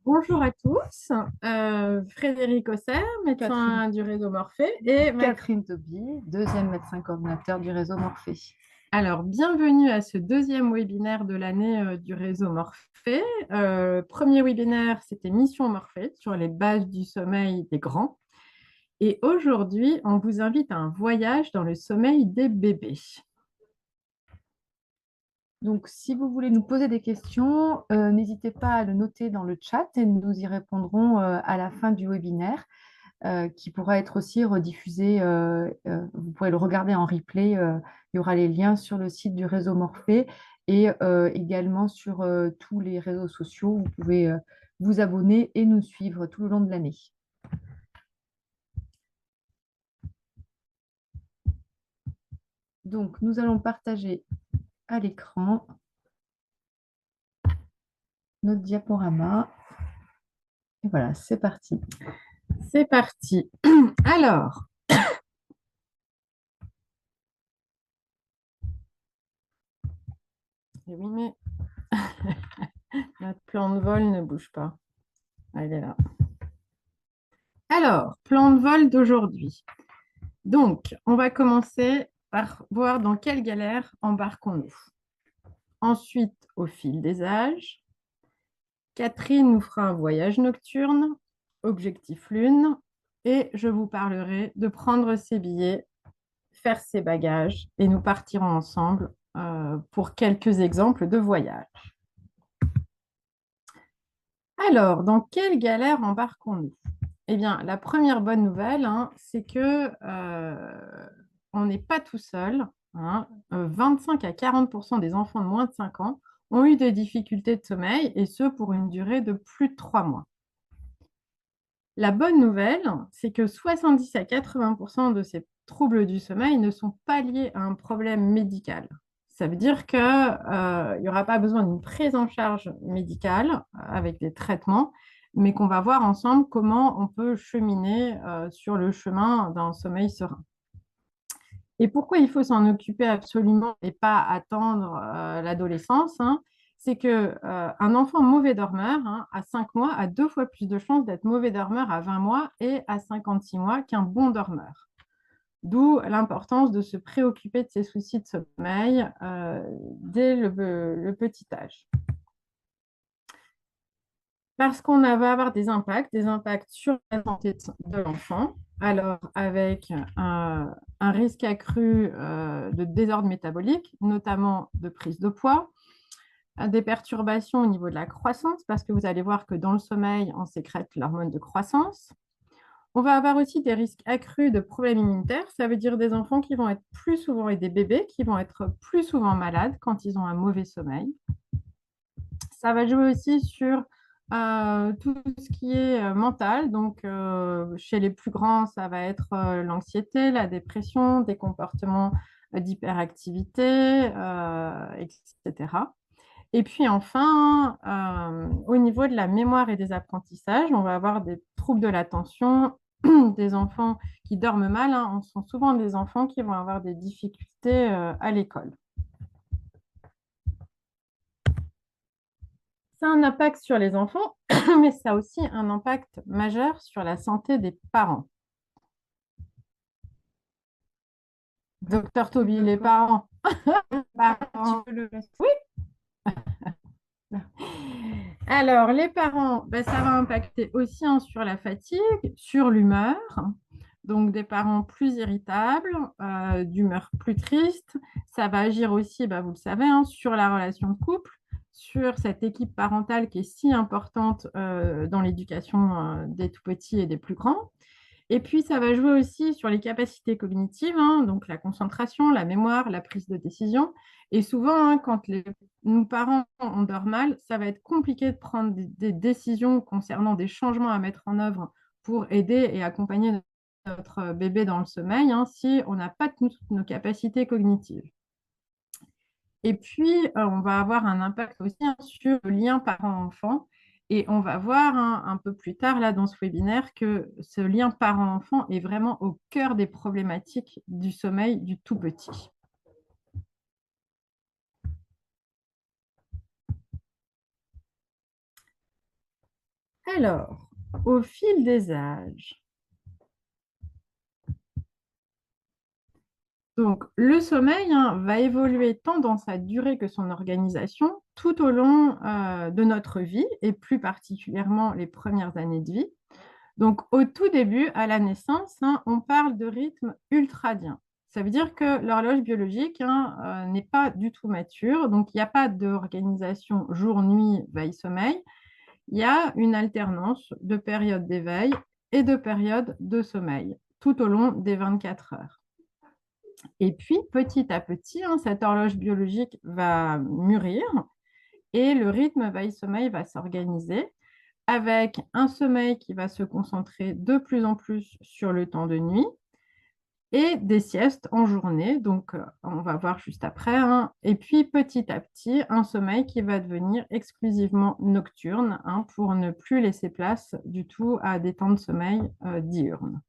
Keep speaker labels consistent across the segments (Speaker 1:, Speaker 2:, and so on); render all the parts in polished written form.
Speaker 1: Bonjour à tous. Frédéric Osser,
Speaker 2: Catherine,
Speaker 1: médecin du réseau Morphée, et
Speaker 2: Catherine Toby, deuxième médecin coordinateur du réseau Morphée.
Speaker 1: alors bienvenue à ce deuxième webinaire de l'année du réseau Morphée. Premier webinaire, c'était Mission Morphée sur les bases du sommeil des grands. Et aujourd'hui, on vous invite à un voyage dans le sommeil des bébés.
Speaker 2: Donc, si vous voulez nous poser des questions, n'hésitez pas à le noter dans le chat et nous y répondrons à la fin du webinaire, qui pourra être aussi rediffusé. Vous pourrez le regarder en replay. Il y aura les liens sur le site du réseau Morphée et également sur tous les réseaux sociaux. Vous pouvez vous abonner et nous suivre tout le long de l'année. Donc, nous allons partager à l'écran notre diaporama. Et voilà, c'est parti.
Speaker 1: C'est parti. Alors, eh oui, mais notre plan de vol ne bouge pas. Elle est là. Alors, plan de vol d'aujourd'hui. Donc, on va commencer par voir dans quelle galère embarquons-nous. Ensuite, au fil des âges, Catherine nous fera un voyage nocturne, objectif lune, et je vous parlerai de prendre ses billets, faire ses bagages, et nous partirons ensemble pour quelques exemples de voyage. Alors, dans quelle galère embarquons-nous? Eh bien, la première bonne nouvelle, hein, c'est que on n'est pas tout seul. 25 à 40% des enfants de moins de 5 ans ont eu des difficultés de sommeil, et ce pour une durée de plus de 3 mois. La bonne nouvelle, c'est que 70 à 80% de ces troubles du sommeil ne sont pas liés à un problème médical. Ça veut dire qu'il n'y aura pas besoin d'une prise en charge médicale avec des traitements, mais qu'on va voir ensemble comment on peut cheminer sur le chemin d'un sommeil serein. Et pourquoi il faut s'en occuper absolument et pas attendre l'adolescence, hein, c'est que un enfant mauvais dormeur, hein, à 5 mois a 2 fois plus de chances d'être mauvais dormeur à 20 mois et à 56 mois qu'un bon dormeur. D'où l'importance de se préoccuper de ses soucis de sommeil dès le petit âge. Parce qu'on va avoir des impacts sur la santé de l'enfant. Alors, avec un risque accru de désordre métabolique, notamment de prise de poids, des perturbations au niveau de la croissance, parce que vous allez voir que dans le sommeil, on sécrète l'hormone de croissance. On va avoir aussi des risques accrus de problèmes immunitaires. Ça veut dire des enfants qui vont être plus souvent et des bébés qui vont être plus souvent malades quand ils ont un mauvais sommeil. Ça va jouer aussi sur tout ce qui est mental. Donc, chez les plus grands, ça va être l'anxiété, la dépression, des comportements d'hyperactivité, etc. Et puis enfin, au niveau de la mémoire et des apprentissages, on va avoir des troubles de l'attention, des enfants qui dorment mal, hein. Ce sont souvent des enfants qui vont avoir des difficultés à l'école. Ça a un impact sur les enfants, mais ça a aussi un impact majeur sur la santé des parents. Docteur Toby, les parents. Parents. Oui. Alors, les parents, ben, ça va impacter aussi hein, sur la fatigue, sur l'humeur. Donc, des parents plus irritables, d'humeur plus triste. Ça va agir aussi, ben, vous le savez, hein, sur la relation de couple, sur cette équipe parentale qui est si importante dans l'éducation des tout petits et des plus grands. Et puis, ça va jouer aussi sur les capacités cognitives, hein, donc la concentration, la mémoire, la prise de décision. Et souvent, hein, quand nos parents on dort mal, ça va être compliqué de prendre des décisions concernant des changements à mettre en œuvre pour aider et accompagner notre bébé dans le sommeil, hein, si on n'a pas toutes nos capacités cognitives. Et puis, on va avoir un impact aussi hein, sur le lien parent-enfant. Et on va voir hein, un peu plus tard là dans ce webinaire que ce lien parent-enfant est vraiment au cœur des problématiques du sommeil du tout petit. Alors, au fil des âges, donc le sommeil va évoluer tant dans sa durée que son organisation tout au long de notre vie et plus particulièrement les premières années de vie. Donc, au tout début, à la naissance, on parle de rythme ultradien. Ça veut dire que l'horloge biologique n'est pas du tout mature, donc il n'y a pas d'organisation jour-nuit, veille-sommeil. Il y a une alternance de périodes d'éveil et de périodes de sommeil tout au long des 24 heures. Et puis, petit à petit, cette horloge biologique va mûrir et le rythme veille-sommeil va s'organiser avec un sommeil qui va se concentrer de plus en plus sur le temps de nuit et des siestes en journée. Donc, on va voir juste après. Et puis, petit à petit, un sommeil qui va devenir exclusivement nocturne pour ne plus laisser place du tout à des temps de sommeil diurnes.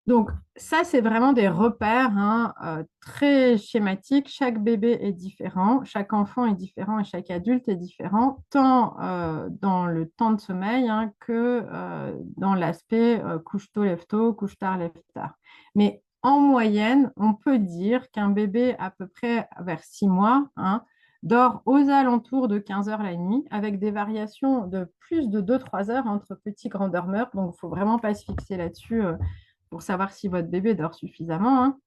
Speaker 1: Donc, ça, c'est vraiment des repères très schématiques. Chaque bébé est différent, chaque enfant est différent et chaque adulte est différent, tant dans le temps de sommeil que dans l'aspect couche tôt, lève tôt, couche tard, lève tard. Mais en moyenne, on peut dire qu'un bébé à peu près vers 6 mois dort aux alentours de 15 heures la nuit, avec des variations de plus de 2-3 heures entre petits grands dormeurs. Donc, il ne faut vraiment pas se fixer là-dessus pour savoir si votre bébé dort suffisamment.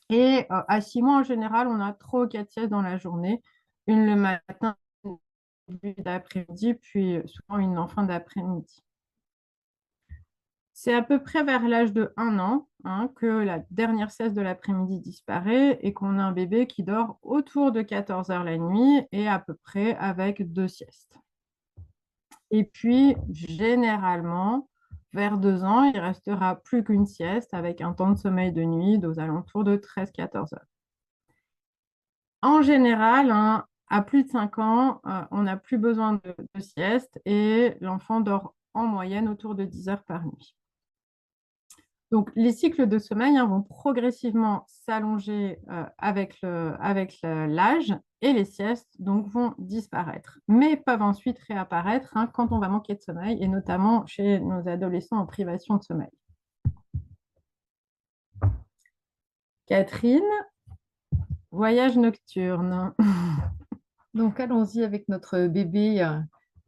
Speaker 1: Et à 6 mois, en général, on a 3 ou 4 siestes dans la journée, une le matin, une d'après-midi, puis souvent une en fin d'après-midi. C'est à peu près vers l'âge de 1 an que la dernière sieste de l'après-midi disparaît et qu'on a un bébé qui dort autour de 14 heures la nuit et à peu près avec 2 siestes. Et puis, généralement, vers 2 ans, il restera plus qu'une sieste avec un temps de sommeil de nuit aux alentours de 13-14 heures. En général, à plus de 5 ans, on n'a plus besoin de sieste et l'enfant dort en moyenne autour de 10 heures par nuit. Donc, les cycles de sommeil vont progressivement s'allonger avec l'âge et les siestes donc, vont disparaître, mais peuvent ensuite réapparaître quand on va manquer de sommeil et notamment chez nos adolescents en privation de sommeil. Catherine, voyage nocturne.
Speaker 2: Donc, allons-y avec notre bébé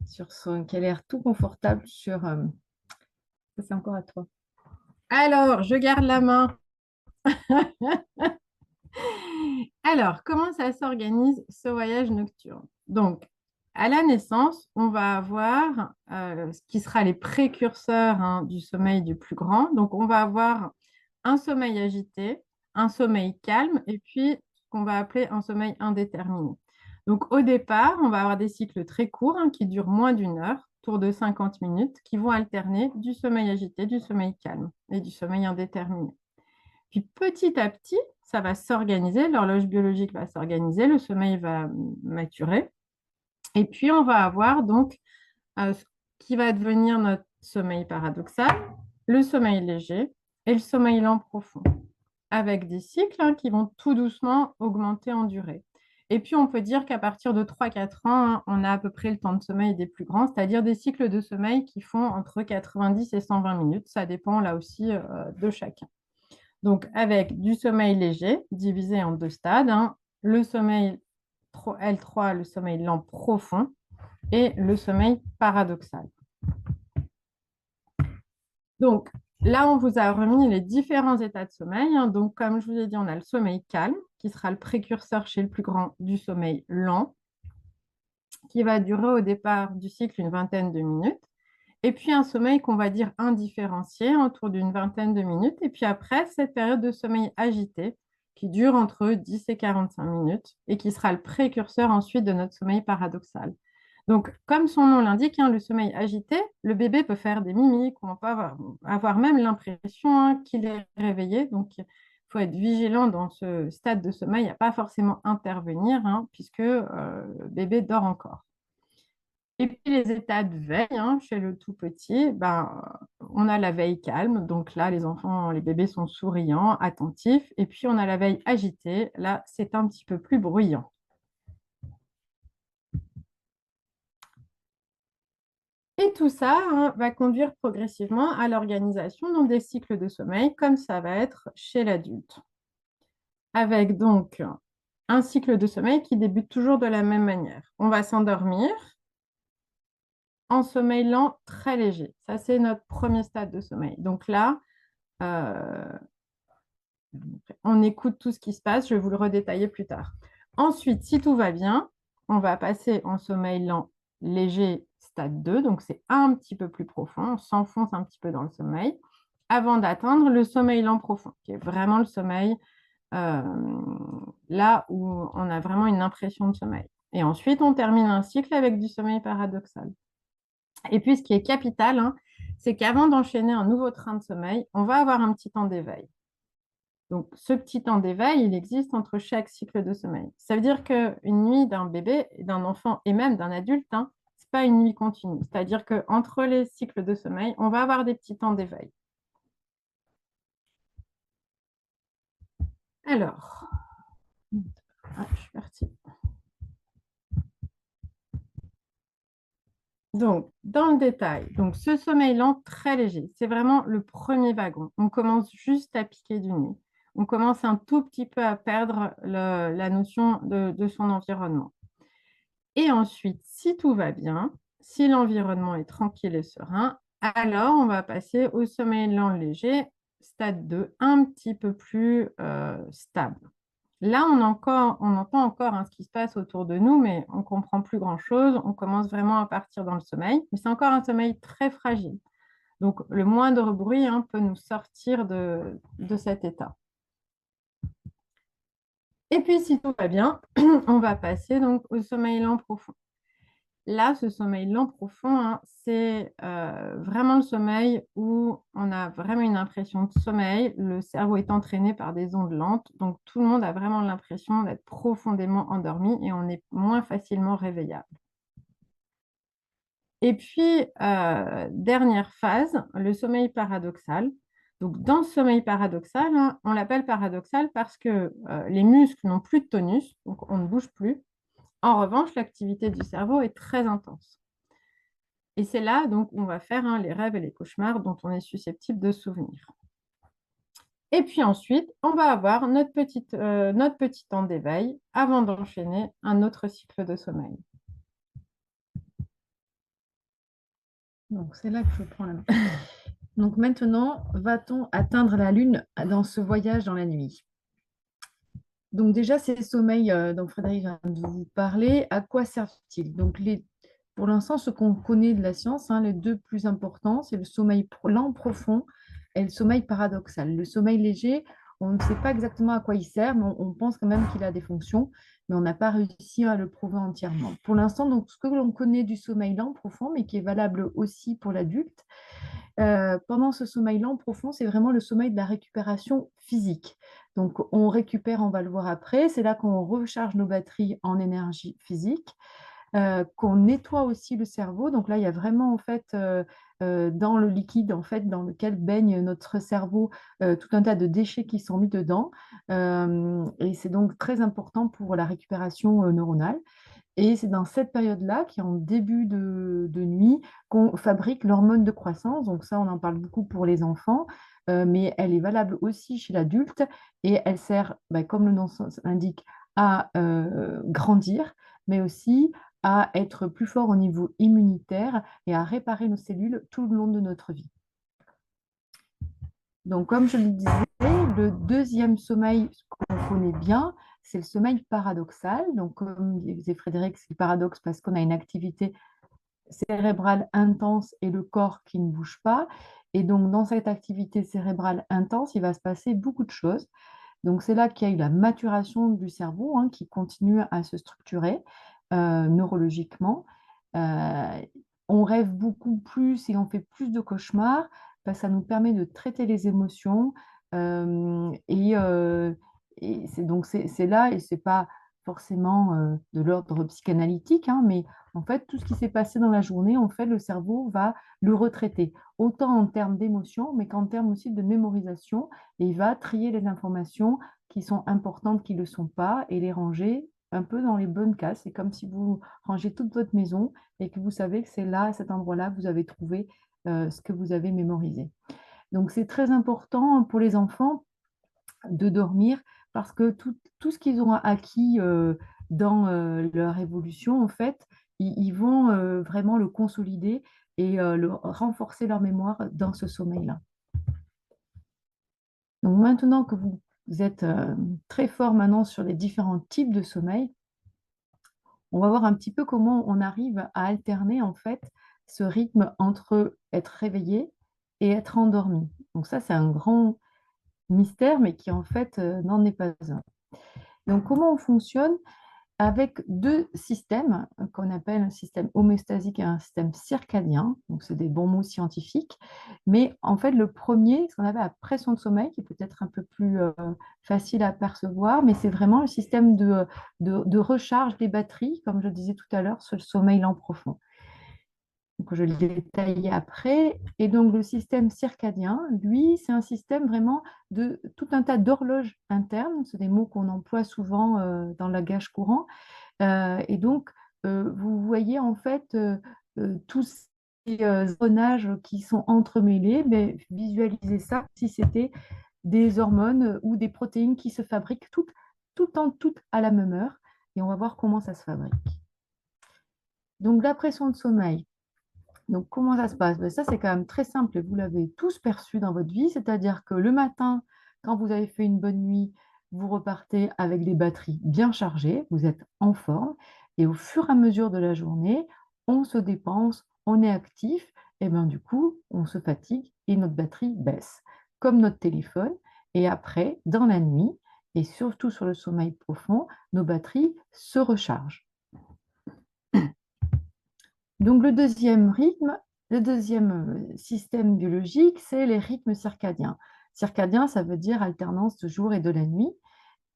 Speaker 2: qui a l'air tout confortable sur... Ça, c'est encore à toi.
Speaker 1: Alors, je garde la main. Alors, comment ça s'organise ce voyage nocturne? Donc, à la naissance, on va avoir ce qui sera les précurseurs du sommeil du plus grand. Donc, on va avoir un sommeil agité, un sommeil calme et puis ce qu'on va appeler un sommeil indéterminé. Donc, au départ, on va avoir des cycles très courts qui durent moins d'une heure, autour de 50 minutes, qui vont alterner du sommeil agité, du sommeil calme et du sommeil indéterminé. Puis petit à petit, ça va s'organiser, l'horloge biologique va s'organiser, le sommeil va maturer. Et puis, on va avoir donc ce qui va devenir notre sommeil paradoxal, le sommeil léger et le sommeil lent profond, avec des cycles qui vont tout doucement augmenter en durée. Et puis, on peut dire qu'à partir de 3-4 ans, on a à peu près le temps de sommeil des plus grands, c'est-à-dire des cycles de sommeil qui font entre 90 et 120 minutes. Ça dépend là aussi de chacun. Donc, avec du sommeil léger, divisé en 2 stades, le sommeil L3, le sommeil lent profond, et le sommeil paradoxal. Donc, là, on vous a remis les différents états de sommeil. Donc, comme je vous ai dit, on a le sommeil calme, qui sera le précurseur chez le plus grand du sommeil lent, qui va durer au départ du cycle une vingtaine de minutes. Et puis un sommeil qu'on va dire indifférencié, autour d'une vingtaine de minutes. Et puis après, cette période de sommeil agité, qui dure entre 10 et 45 minutes, et qui sera le précurseur ensuite de notre sommeil paradoxal. Donc, comme son nom l'indique, le sommeil agité, le bébé peut faire des mimiques, on peut avoir même l'impression qu'il est réveillé. Donc, il faut être vigilant dans ce stade de sommeil, à pas forcément intervenir, puisque le bébé dort encore. Et puis les états de veille, chez le tout petit, on a la veille calme. Donc là, les enfants, les bébés sont souriants, attentifs. Et puis on a la veille agitée. Là, c'est un petit peu plus bruyant. Et tout ça hein, va conduire progressivement à l'organisation donc, des cycles de sommeil, comme ça va être chez l'adulte. Avec donc un cycle de sommeil qui débute toujours de la même manière. On va s'endormir en sommeil lent très léger. Ça, c'est notre premier stade de sommeil. Donc là, euh, on écoute tout ce qui se passe. Je vais vous le redétailler plus tard. Ensuite, si tout va bien, on va passer en sommeil lent léger stade 2. Donc, c'est un petit peu plus profond. On s'enfonce un petit peu dans le sommeil avant d'atteindre le sommeil lent profond, qui est vraiment le sommeil euh, là où on a vraiment une impression de sommeil. Et ensuite, on termine un cycle avec du sommeil paradoxal. Et puis, ce qui est capital, hein, c'est qu'avant d'enchaîner un nouveau train de sommeil, on va avoir un petit temps d'éveil. Donc, ce petit temps d'éveil, il existe entre chaque cycle de sommeil. Ça veut dire qu'une nuit d'un bébé, d'un enfant et même d'un adulte, hein, ce n'est pas une nuit continue. C'est-à-dire qu'entre les cycles de sommeil, on va avoir des petits temps d'éveil. Alors, je suis partie. Donc, dans le détail, donc ce sommeil lent très léger, c'est vraiment le premier wagon. On commence juste à piquer du nez. On commence un tout petit peu à perdre la notion de son environnement. Et ensuite, si tout va bien, si l'environnement est tranquille et serein, alors on va passer au sommeil lent léger, stade 2, un petit peu plus stable. Là, on entend encore hein, ce qui se passe autour de nous, mais on ne comprend plus grand-chose. On commence vraiment à partir dans le sommeil, mais c'est encore un sommeil très fragile. Donc, le moindre bruit hein, peut nous sortir de cet état. Et puis, si tout va bien, on va passer donc au sommeil lent profond. Là, ce sommeil lent profond, hein, c'est vraiment le sommeil où on a vraiment une impression de sommeil. Le cerveau est entraîné par des ondes lentes. Donc, tout le monde a vraiment l'impression d'être profondément endormi et on est moins facilement réveillable. Et puis, dernière phase, le sommeil paradoxal. Donc, dans ce sommeil paradoxal, hein, on l'appelle paradoxal parce que les muscles n'ont plus de tonus, donc on ne bouge plus. En revanche, l'activité du cerveau est très intense. Et c'est là donc on va faire hein, les rêves et les cauchemars dont on est susceptible de se souvenir. Et puis ensuite, on va avoir notre petit temps d'éveil avant d'enchaîner un autre cycle de sommeil.
Speaker 2: Donc, c'est là que je prends la main. Donc, maintenant, va-t-on atteindre la Lune dans ce voyage dans la nuit? Donc, déjà, ces sommeils dont Frédéric vient de vous parler, à quoi servent-ils? Donc, pour l'instant, ce qu'on connaît de la science, hein, les deux plus importants, c'est le sommeil lent profond et le sommeil paradoxal. Le sommeil léger, on ne sait pas exactement à quoi il sert, mais on pense quand même qu'il a des fonctions, mais on n'a pas réussi à le prouver entièrement. Pour l'instant, donc, ce que l'on connaît du sommeil lent profond, mais qui est valable aussi pour l'adulte, pendant ce sommeil lent profond, c'est vraiment le sommeil de la récupération physique. Donc, on récupère, on va le voir après. C'est là qu'on recharge nos batteries en énergie physique, qu'on nettoie aussi le cerveau. Donc là, il y a vraiment en fait dans le liquide en fait dans lequel baigne notre cerveau tout un tas de déchets qui sont mis dedans. Et c'est donc très important pour la récupération neuronale. Et c'est dans cette période-là, qui est en début de nuit, qu'on fabrique l'hormone de croissance. Donc ça, on en parle beaucoup pour les enfants, mais elle est valable aussi chez l'adulte et elle sert, bah, comme le nom l'indique, à grandir, mais aussi à être plus fort au niveau immunitaire et à réparer nos cellules tout le long de notre vie. Donc, comme je le disais, le deuxième sommeil qu'on connaît bien, c'est le sommeil paradoxal. Donc, comme disait Frédéric, c'est le paradoxe parce qu'on a une activité cérébrale intense et le corps qui ne bouge pas. Et donc, dans cette activité cérébrale intense, il va se passer beaucoup de choses. Donc, c'est là qu'il y a eu la maturation du cerveau hein, qui continue à se structurer neurologiquement. Euh, on rêve beaucoup plus et on fait plus de cauchemars. Ça nous permet de traiter les émotions. Et donc, c'est là, et c'est pas forcément de l'ordre psychanalytique, hein, mais en fait, tout ce qui s'est passé dans la journée, en fait, le cerveau va le retraiter, autant en termes d'émotion, mais qu'en termes aussi de mémorisation, et il va trier les informations qui sont importantes, qui ne le sont pas, et les ranger un peu dans les bonnes cases. C'est comme si vous rangez toute votre maison et que vous savez que c'est là, à cet endroit-là, que vous avez trouvé ce que vous avez mémorisé. Donc, c'est très important pour les enfants de dormir parce que tout ce qu'ils ont acquis dans leur évolution, en fait, ils vont vraiment le consolider et renforcer leur mémoire dans ce sommeil-là. Donc maintenant que vous êtes très fort maintenant sur les différents types de sommeil, on va voir un petit peu comment on arrive à alterner en fait ce rythme entre être réveillé et être endormi. Donc ça, c'est un grand mystère, mais qui en fait n'en est pas un. Donc comment on fonctionne? Avec deux systèmes qu'on appelle un système homéostasique et un système circadien. Donc, c'est des bons mots scientifiques. Mais en fait, le premier, ce qu'on appelle la pression de sommeil, qui est peut-être un peu plus facile à percevoir, mais c'est vraiment le système de recharge des batteries, comme je disais tout à l'heure, sur le sommeil lent profond. Donc, je le détaille après. Et donc, le système circadien, lui, c'est un système vraiment de tout un tas d'horloges internes. C'est des mots qu'on emploie souvent dans le langage courant. Et donc, vous voyez en fait tous ces zonages qui sont entremêlés, mais visualisez ça si c'était des hormones ou des protéines qui se fabriquent toutes à la même heure. Et on va voir comment ça se fabrique. Donc, la pression de sommeil. Donc, comment ça se passe? Ben, ça, c'est quand même très simple et vous l'avez tous perçu dans votre vie, c'est-à-dire que le matin, quand vous avez fait une bonne nuit, vous repartez avec des batteries bien chargées, vous êtes en forme et au fur et à mesure de la journée, on se dépense, on est actif et bien du coup, on se fatigue et notre batterie baisse, comme notre téléphone. Et après, dans la nuit et surtout sur le sommeil profond, nos batteries se rechargent. Donc le deuxième rythme, le deuxième système biologique, c'est les rythmes circadiens. Circadien, ça veut dire alternance de jour et de la nuit.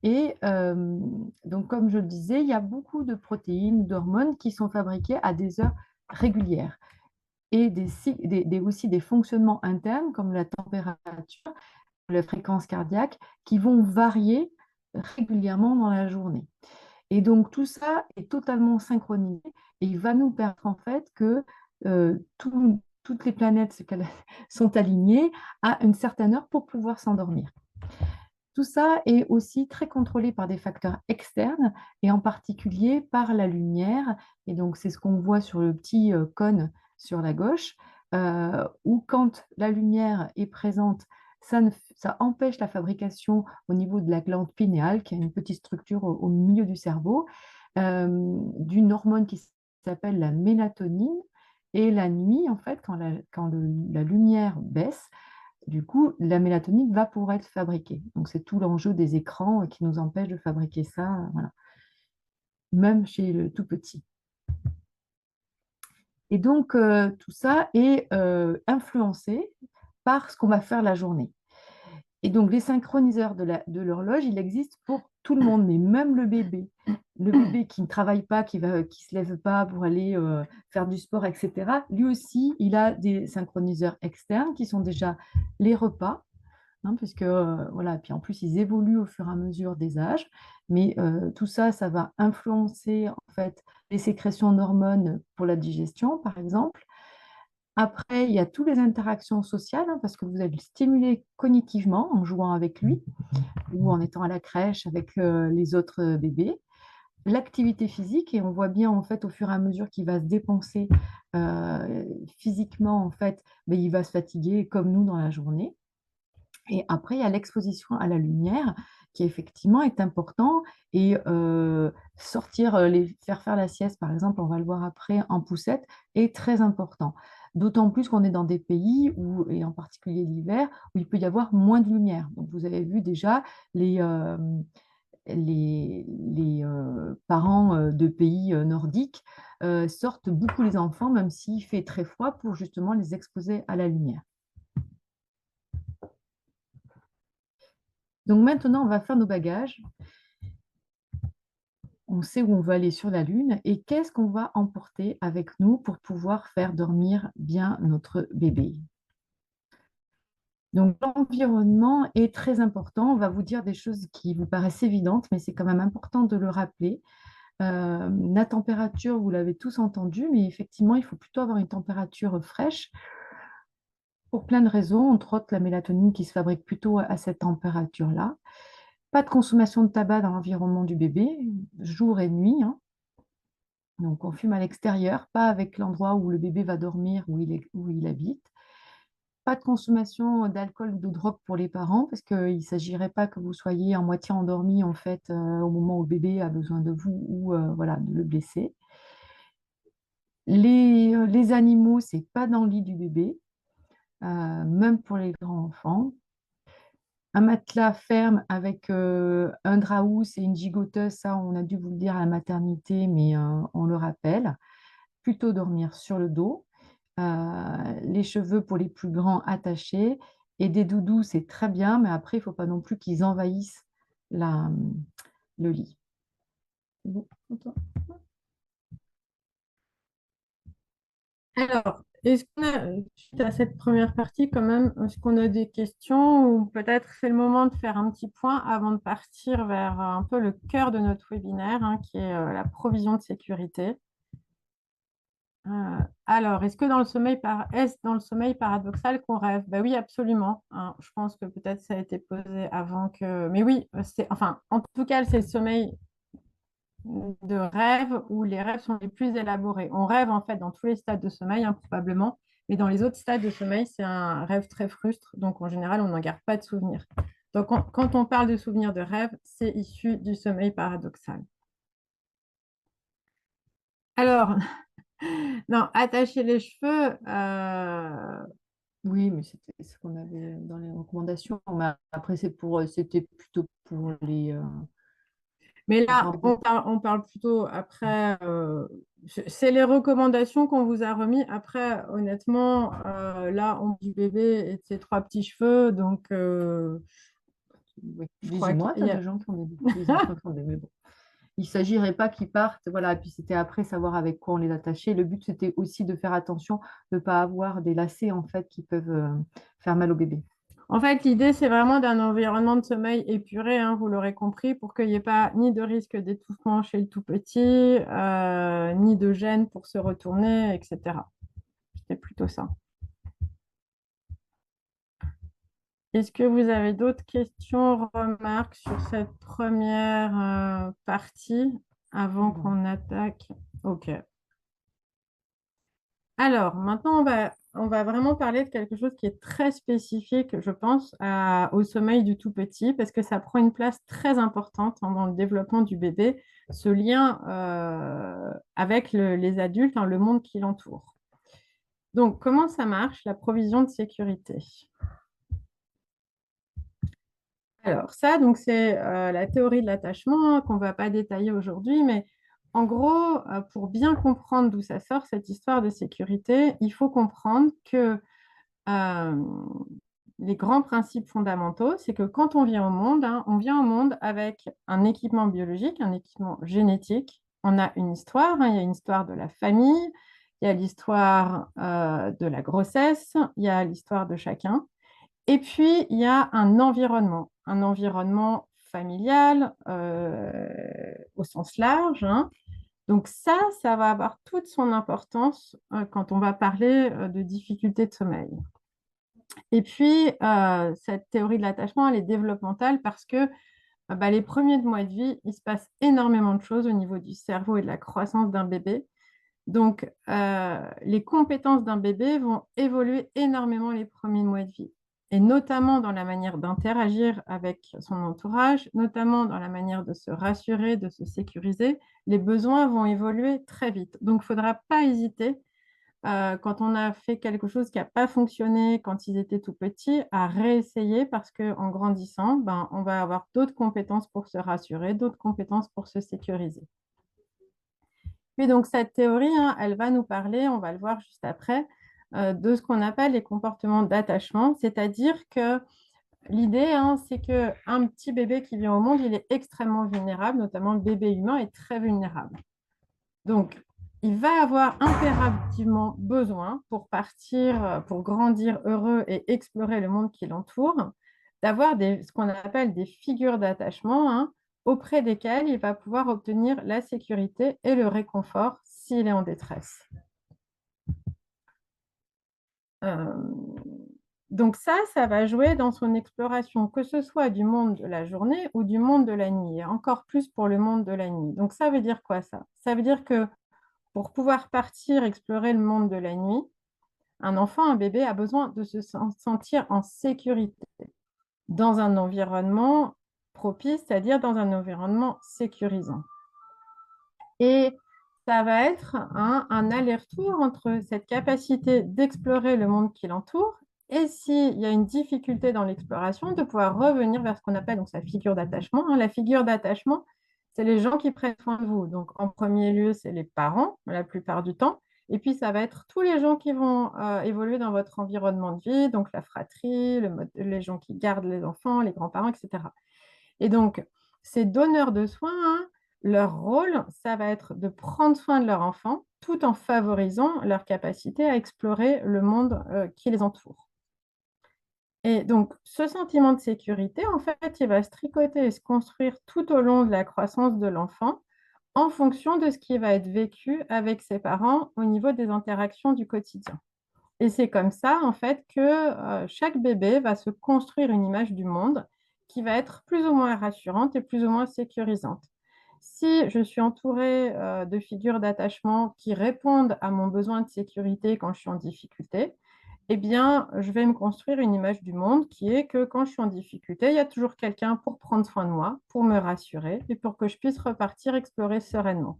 Speaker 2: Et donc, comme je le disais, il y a beaucoup de protéines, d'hormones qui sont fabriquées à des heures régulières et aussi des fonctionnements internes comme la température, la fréquence cardiaque, qui vont varier régulièrement dans la journée. Et donc, tout ça est totalement synchronisé et il va nous permettre en fait que toutes les planètes sont alignées à une certaine heure pour pouvoir s'endormir. Tout ça est aussi très contrôlé par des facteurs externes et en particulier par la lumière. Et donc, c'est ce qu'on voit sur le petit cône sur la gauche, où quand la lumière est présente, ça empêche la fabrication au niveau de la glande pinéale, qui a une petite structure au milieu du cerveau, d'une hormone qui s'appelle la mélatonine. Et la nuit, en fait, quand la lumière baisse, du coup, la mélatonine va pouvoir être fabriquée. Donc, c'est tout l'enjeu des écrans qui nous empêche de fabriquer ça, voilà. Même chez le tout petit. Et donc, tout ça est influencé par ce qu'on va faire la journée. Et donc, les synchroniseurs de l'horloge, il existe pour tout le monde, mais même le bébé. Le bébé qui ne travaille pas, qui ne se lève pas pour aller faire du sport, etc., lui aussi, il a des synchroniseurs externes qui sont déjà les repas, hein, puisque, voilà, puis en plus, ils évoluent au fur et à mesure des âges. Mais tout ça, ça va influencer en fait les sécrétions d'hormones pour la digestion, par exemple. Après, il y a toutes les interactions sociales, hein, parce que vous allez le stimuler cognitivement en jouant avec lui ou en étant à la crèche avec les autres bébés. L'activité physique, et on voit bien en fait au fur et à mesure qu'il va se dépenser physiquement, en fait, ben, il va se fatiguer comme nous dans la journée. Et après, il y a l'exposition à la lumière qui effectivement est important. Et faire faire la sieste, par exemple, on va le voir après en poussette, est très important. D'autant plus qu'on est dans des pays où, et en particulier l'hiver, où il peut y avoir moins de lumière. Donc vous avez vu déjà les parents de pays nordiques sortent beaucoup les enfants, même s'il fait très froid, pour justement les exposer à la lumière. Donc maintenant, on va faire nos bagages. On sait où on va aller sur la Lune et qu'est-ce qu'on va emporter avec nous pour pouvoir faire dormir bien notre bébé. Donc, l'environnement est très important. On va vous dire des choses qui vous paraissent évidentes, mais c'est quand même important de le rappeler. La température, vous l'avez tous entendu, mais effectivement, il faut plutôt avoir une température fraîche pour plein de raisons, entre autres la mélatonine qui se fabrique plutôt à cette température-là. Pas de consommation de tabac dans l'environnement du bébé, jour et nuit, hein. Donc, on fume à l'extérieur, pas avec l'endroit où le bébé va dormir, où il habite. Pas de consommation d'alcool ou de drogue pour les parents, parce qu'il ne s'agirait pas que vous soyez en moitié endormi en fait au moment où le bébé a besoin de vous ou voilà, de le blesser. Les animaux, c'est pas dans le lit du bébé, même pour les grands enfants. Un matelas ferme avec un drap housse et une gigoteuse, ça on a dû vous le dire à la maternité, mais on le rappelle. Plutôt dormir sur le dos. Les cheveux pour les plus grands attachés. Et des doudous, c'est très bien, mais après, il ne faut pas non plus qu'ils envahissent la, le lit. Bon, attends.
Speaker 1: Alors, est-ce qu'on a, suite à cette première partie, quand même, est-ce qu'on a des questions ou peut-être c'est le moment de faire un petit point avant de partir vers un peu le cœur de notre webinaire, hein, qui est la provision de sécurité. Alors, est-ce dans le sommeil paradoxal qu'on rêve? Ben oui, absolument, hein. Je pense que peut-être ça a été posé avant que. Mais oui, enfin, en tout cas, c'est le sommeil de rêve où les rêves sont les plus élaborés. On rêve en fait dans tous les stades de sommeil, hein, probablement, mais dans les autres stades de sommeil, c'est un rêve très frustre, donc en général, on n'en garde pas de souvenirs. Donc, quand on parle de souvenirs de rêve, c'est issu du sommeil paradoxal. Alors, non, attacher les cheveux,
Speaker 2: Oui, mais c'était ce qu'on avait dans les recommandations. Mais après, c'était plutôt pour
Speaker 1: mais
Speaker 2: les
Speaker 1: là,
Speaker 2: grands
Speaker 1: on parle plutôt après. C'est les recommandations qu'on vous a remis. Après, honnêtement, là, on dit bébé et de ses trois petits cheveux. Donc,
Speaker 2: oui,
Speaker 1: je crois qu'il
Speaker 2: dis-moi, tu as
Speaker 1: y
Speaker 2: des
Speaker 1: a.
Speaker 2: gens qui ont des enfants qui ont des... Mais bon. Il ne s'agirait pas qu'ils partent, voilà, et puis c'était après savoir avec quoi on les attachait. Le but, c'était aussi de faire attention de ne pas avoir des lacets, en fait, qui peuvent faire mal au bébé.
Speaker 1: En fait, l'idée, c'est vraiment d'un environnement de sommeil épuré, hein, vous l'aurez compris, pour qu'il n'y ait pas ni de risque d'étouffement chez le tout petit, ni de gêne pour se retourner, etc. C'était plutôt ça. Est-ce que vous avez d'autres questions, remarques sur cette première partie avant
Speaker 2: Bon.
Speaker 1: qu'on attaque? Ok. Alors, maintenant, on va vraiment parler de quelque chose qui est très spécifique, je pense, au sommeil du tout petit, parce que ça prend une place très importante, hein, dans le développement du bébé, ce lien avec les adultes, hein, le monde qui l'entoure. Donc, comment ça marche, la provision de sécurité? Alors, ça, donc, c'est la théorie de l'attachement, hein, qu'on ne va pas détailler aujourd'hui, mais en gros, pour bien comprendre d'où ça sort, cette histoire de sécurité, il faut comprendre que euh, les grands principes fondamentaux, c'est que quand on vient au monde, hein, on vient au monde avec un équipement biologique, un équipement génétique. On a une histoire, hein, il y a une histoire de la famille, il y a l'histoire de la grossesse, il y a l'histoire de chacun. Et puis, il y a un environnement familial au sens large, hein. Donc ça va avoir toute son importance quand on va parler de difficultés de sommeil. Et puis, cette théorie de l'attachement, elle est développementale parce que bah, les premiers mois de vie, il se passe énormément de choses au niveau du cerveau et de la croissance d'un bébé. Donc, les compétences d'un bébé vont évoluer énormément les premiers mois de vie, et notamment dans la manière d'interagir avec son entourage, notamment dans la manière de se rassurer, de se sécuriser. Les besoins vont évoluer très vite. Donc, il ne faudra pas hésiter, quand on a fait quelque chose qui n'a pas fonctionné quand ils étaient tout petits, à réessayer parce qu'en grandissant, ben, on va avoir d'autres compétences pour se rassurer, d'autres compétences pour se sécuriser. Puis donc cette théorie, hein, elle va nous parler, on va le voir juste après, de ce qu'on appelle les comportements d'attachement, c'est-à-dire que l'idée, hein, c'est qu'un petit bébé qui vient au monde, il est extrêmement vulnérable, notamment le bébé humain est très vulnérable. Donc, il va avoir impérativement besoin, pour partir, pour grandir heureux et explorer le monde qui l'entoure, d'avoir ce qu'on appelle des figures d'attachement, hein, auprès desquelles il va pouvoir obtenir la sécurité et le réconfort s'il est en détresse. Euh, donc ça va jouer dans son exploration, que ce soit du monde de la journée ou du monde de la nuit, et encore plus pour le monde de la nuit. Donc ça veut dire quoi ça? Ça veut dire que pour pouvoir partir explorer le monde de la nuit, un enfant, un bébé a besoin de se sentir en sécurité dans un environnement propice, c'est-à-dire dans un environnement sécurisant. Et ça va être un aller-retour entre cette capacité d'explorer le monde qui l'entoure et s'il y a une difficulté dans l'exploration, de pouvoir revenir vers ce qu'on appelle donc sa figure d'attachement. La figure d'attachement, c'est les gens qui prennent soin de vous. Donc, en premier lieu, c'est les parents, la plupart du temps. Et puis, ça va être tous les gens qui vont évoluer dans votre environnement de vie, donc la fratrie, les gens qui gardent les enfants, les grands-parents, etc. Et donc, ces donneurs de soins, hein, leur rôle, ça va être de prendre soin de leur enfant tout en favorisant leur capacité à explorer le monde qui les entoure. Et donc, ce sentiment de sécurité, en fait, il va se tricoter et se construire tout au long de la croissance de l'enfant en fonction de ce qui va être vécu avec ses parents au niveau des interactions du quotidien. Et c'est comme ça, en fait, que chaque bébé va se construire une image du monde qui va être plus ou moins rassurante et plus ou moins sécurisante. Si je suis entourée de figures d'attachement qui répondent à mon besoin de sécurité quand je suis en difficulté, eh bien, je vais me construire une image du monde qui est que quand je suis en difficulté, il y a toujours quelqu'un pour prendre soin de moi, pour me rassurer et pour que je puisse repartir explorer sereinement.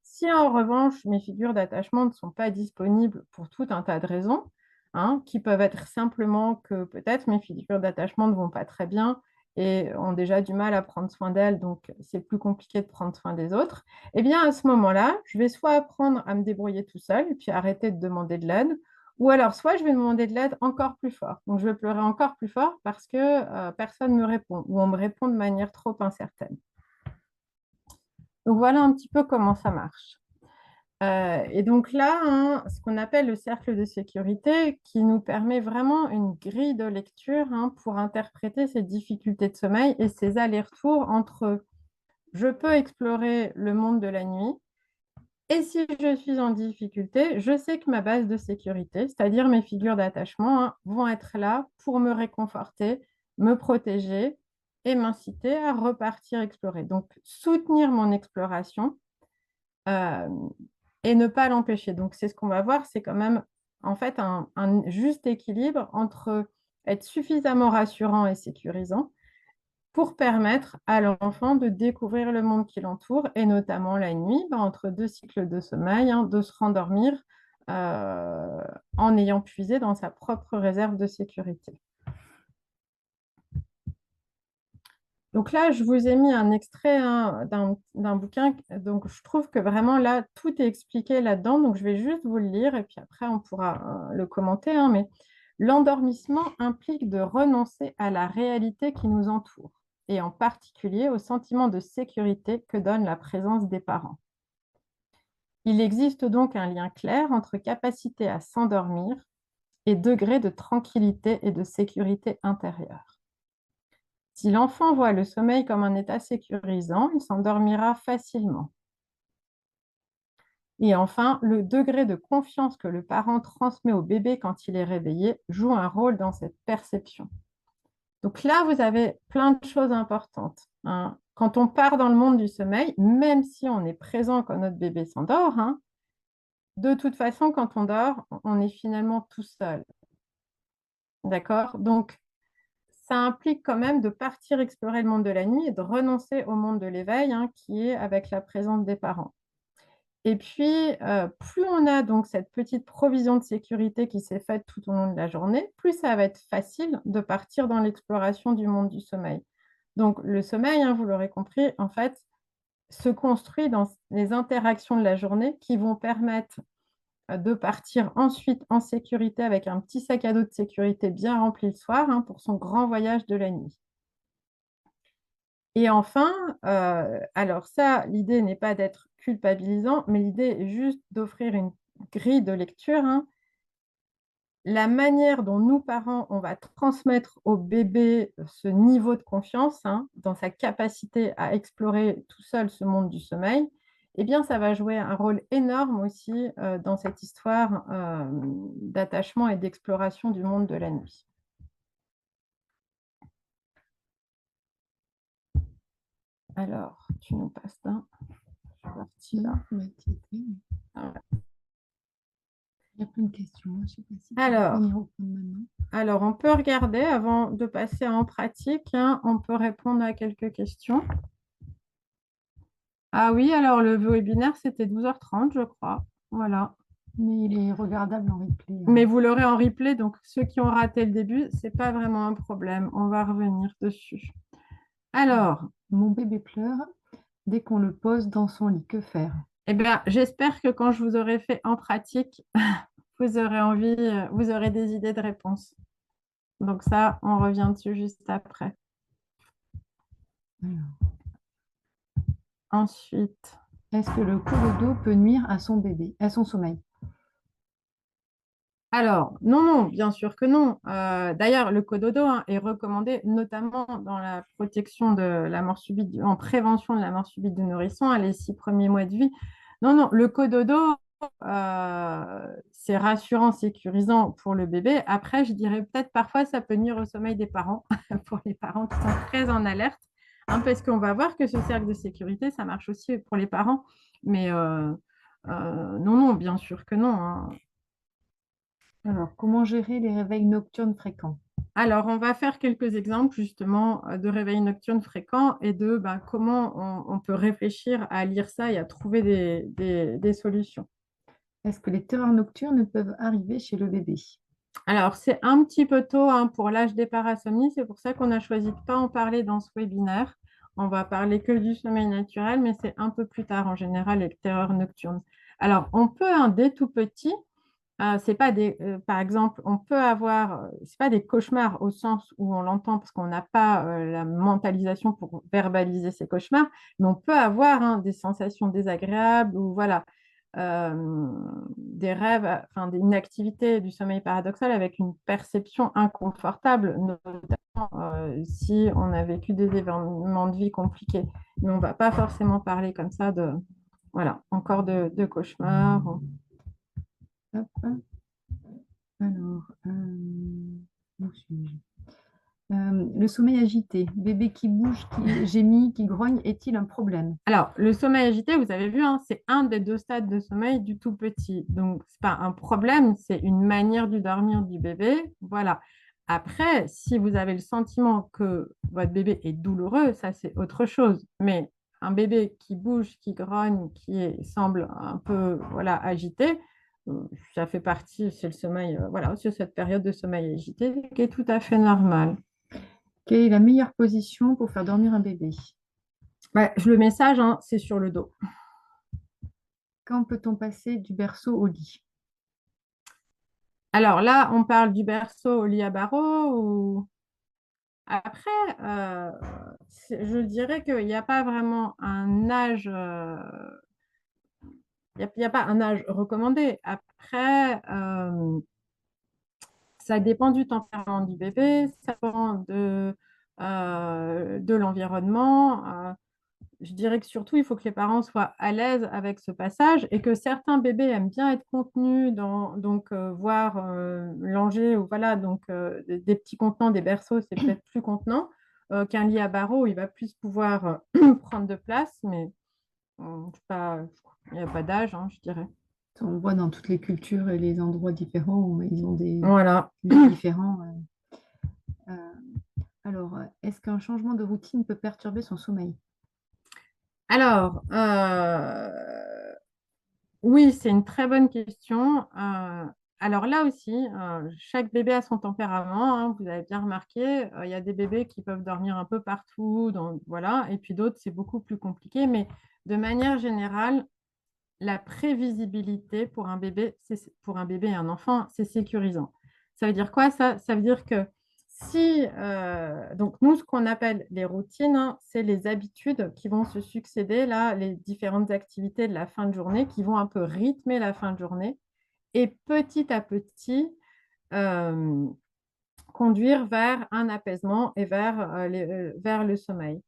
Speaker 1: Si en revanche, mes figures d'attachement ne sont pas disponibles pour tout un tas de raisons, hein, qui peuvent être simplement que peut-être mes figures d'attachement ne vont pas très bien et ont déjà du mal à prendre soin d'elles, donc c'est plus compliqué de prendre soin des autres, eh bien à ce moment-là, je vais soit apprendre à me débrouiller tout seul et puis arrêter de demander de l'aide, ou alors soit je vais demander de l'aide encore plus fort. Donc je vais pleurer encore plus fort parce que personne ne me répond ou on me répond de manière trop incertaine. Donc voilà un petit peu comment ça marche. Et donc là, hein, ce qu'on appelle le cercle de sécurité qui nous permet vraiment une grille de lecture, hein, pour interpréter ces difficultés de sommeil et ces allers-retours entre je peux explorer le monde de la nuit et si je suis en difficulté, je sais que ma base de sécurité, c'est-à-dire mes figures d'attachement, hein, vont être là pour me réconforter, me protéger et m'inciter à repartir explorer. Donc soutenir mon exploration. Euh, et ne pas l'empêcher. Donc, c'est ce qu'on va voir, c'est quand même en fait un juste équilibre entre être suffisamment rassurant et sécurisant pour permettre à l'enfant de découvrir le monde qui l'entoure et notamment la nuit, entre deux cycles de sommeil, hein, de se rendormir euh, en ayant puisé dans sa propre réserve de sécurité. Donc là, je vous ai mis un extrait, hein, d'un bouquin. Donc, je trouve que vraiment là, tout est expliqué là-dedans. Donc, je vais juste vous le lire et puis après, on pourra le commenter, hein. Mais l'endormissement implique de renoncer à la réalité qui nous entoure et en particulier au sentiment de sécurité que donne la présence des parents. Il existe donc un lien clair entre capacité à s'endormir et degré de tranquillité et de sécurité intérieure. Si l'enfant voit le sommeil comme un état sécurisant, il s'endormira facilement. Et enfin, le degré de confiance que le parent transmet au bébé quand il est réveillé joue un rôle dans cette perception. Donc là, vous avez plein de choses importantes, hein. Quand on part dans le monde du sommeil, même si on est présent quand notre bébé s'endort, hein, de toute façon, quand on dort, on est finalement tout seul. D'accord? Donc, ça implique quand même de partir explorer le monde de la nuit et de renoncer au monde de l'éveil, hein, qui est avec la présence des parents. Et puis, plus on a donc cette petite provision de sécurité qui s'est faite tout au long de la journée, plus ça va être facile de partir dans l'exploration du monde du sommeil. Donc, le sommeil, hein, vous l'aurez compris, en fait, se construit dans les interactions de la journée qui vont permettre de partir ensuite en sécurité avec un petit sac à dos de sécurité bien rempli le soir, hein, pour son grand voyage de la nuit. Et enfin, alors ça, l'idée n'est pas d'être culpabilisant, mais l'idée est juste d'offrir une grille de lecture, hein. La manière dont nous, parents, on va transmettre au bébé ce niveau de confiance, hein, dans sa capacité à explorer tout seul ce monde du sommeil, eh bien, ça va jouer un rôle énorme aussi dans cette histoire d'attachement et d'exploration du monde de la nuit. Alors, tu nous passes d'un. Je suis partie là.
Speaker 2: Il y a plein de questions. Je sais pas si
Speaker 1: Alors,
Speaker 2: on y reprend maintenant.
Speaker 1: Alors, on peut regarder avant de passer en pratique, hein, on peut répondre à quelques questions. Ah oui, alors le webinaire, c'était 12h30, je crois. Voilà.
Speaker 2: Mais il est regardable en replay, hein.
Speaker 1: Mais vous l'aurez en replay, donc ceux qui ont raté le début, ce n'est pas vraiment un problème. On va revenir dessus. Alors,
Speaker 2: Mon bébé pleure dès qu'on le pose dans son lit. Que faire?
Speaker 1: eh bien, j'espère que quand je vous aurai fait en pratique, vous aurez envie, vous aurez des idées de réponse. Donc ça, on revient dessus juste après.
Speaker 2: Alors,
Speaker 1: Ensuite,
Speaker 2: est-ce que le cododo peut nuire à son bébé, à son sommeil?
Speaker 1: alors, non, non, bien sûr que non. D'ailleurs, le cododo, hein, est recommandé notamment dans la protection de la mort subite, en prévention de la mort subite du nourrisson, à les 6 premiers mois de vie. Non, non, le cododo, c'est rassurant, sécurisant pour le bébé. Après, je dirais peut-être parfois ça peut nuire au sommeil des parents, pour les parents qui sont très en alerte, hein, parce qu'on va voir que ce cercle de sécurité, ça marche aussi pour les parents. Mais non, non, bien sûr que non, hein.
Speaker 2: Alors, comment gérer les réveils nocturnes fréquents?
Speaker 1: Alors, on va faire quelques exemples justement de réveils nocturnes fréquents et de comment on peut réfléchir à lire ça et à trouver des solutions.
Speaker 2: Est-ce que les terreurs nocturnes peuvent arriver chez le bébé?
Speaker 1: Alors, c'est un petit peu tôt, hein, pour l'âge des parasomnies. C'est pour ça qu'on a choisi de ne pas en parler dans ce webinaire. On va parler que du sommeil naturel, mais c'est un peu plus tard en général, les terreurs nocturnes. Alors, on peut, hein, dès tout petit, c'est pas par exemple, on peut avoir, c'est pas des cauchemars au sens où on l'entend parce qu'on n'a pas la mentalisation pour verbaliser ces cauchemars, mais on peut avoir, hein, des sensations désagréables ou voilà, des rêves, enfin une activité du sommeil paradoxal avec une perception inconfortable, notamment si on a vécu des événements de vie compliqués. Mais on ne va pas forcément parler comme ça de, voilà, encore de cauchemars.
Speaker 2: Hop. Alors, où suis-je? Le sommeil agité, bébé qui bouge, qui gémit, qui grogne, est-il un problème?
Speaker 1: Alors, le sommeil agité, vous avez vu, hein, c'est un des 2 stades de sommeil du tout petit. Donc, ce n'est pas un problème, c'est une manière du dormir du bébé. Voilà. Après, si vous avez le sentiment que votre bébé est douloureux, ça, c'est autre chose. Mais un bébé qui bouge, qui grogne, semble un peu voilà, agité, ça fait partie, c'est le sommeil, voilà, c'est cette période de sommeil agité qui est tout à fait normale.
Speaker 2: Quelle est la meilleure position pour faire dormir un bébé?
Speaker 1: Le message, hein, c'est sur le dos.
Speaker 2: Quand peut-on passer du berceau au lit?
Speaker 1: Alors là, on parle du berceau au lit à barreaux ou... Après, je dirais qu'il n'y a pas vraiment un âge, il y a pas un âge recommandé. Après, ça dépend du tempérament du bébé, ça dépend de l'environnement. Je dirais que surtout, il faut que les parents soient à l'aise avec ce passage et que certains bébés aiment bien être contenus donc voir langer ou voilà, donc des petits contenants, des berceaux, c'est peut-être plus contenant qu'un lit à barreaux, il va plus pouvoir prendre de place, mais il n'y a pas d'âge, hein, je dirais.
Speaker 2: On voit dans toutes les cultures et les endroits différents où ils ont des
Speaker 1: Voilà.
Speaker 2: lits différents. Alors, est-ce qu'un changement de routine peut perturber son sommeil?
Speaker 1: Alors, oui, c'est une très bonne question. Alors là aussi, chaque bébé a son tempérament, hein, vous avez bien remarqué. Il y a des bébés qui peuvent dormir un peu partout, voilà, et puis d'autres, c'est beaucoup plus compliqué. Mais de manière générale, la prévisibilité pour un bébé, pour un bébé et un enfant, c'est sécurisant. Ça veut dire quoi ça? Ça veut dire que Donc, nous, ce qu'on appelle les routines, hein, c'est les habitudes qui vont se succéder, là, les différentes activités de la fin de journée qui vont un peu rythmer la fin de journée et petit à petit euh, conduire vers un apaisement et vers le sommeil.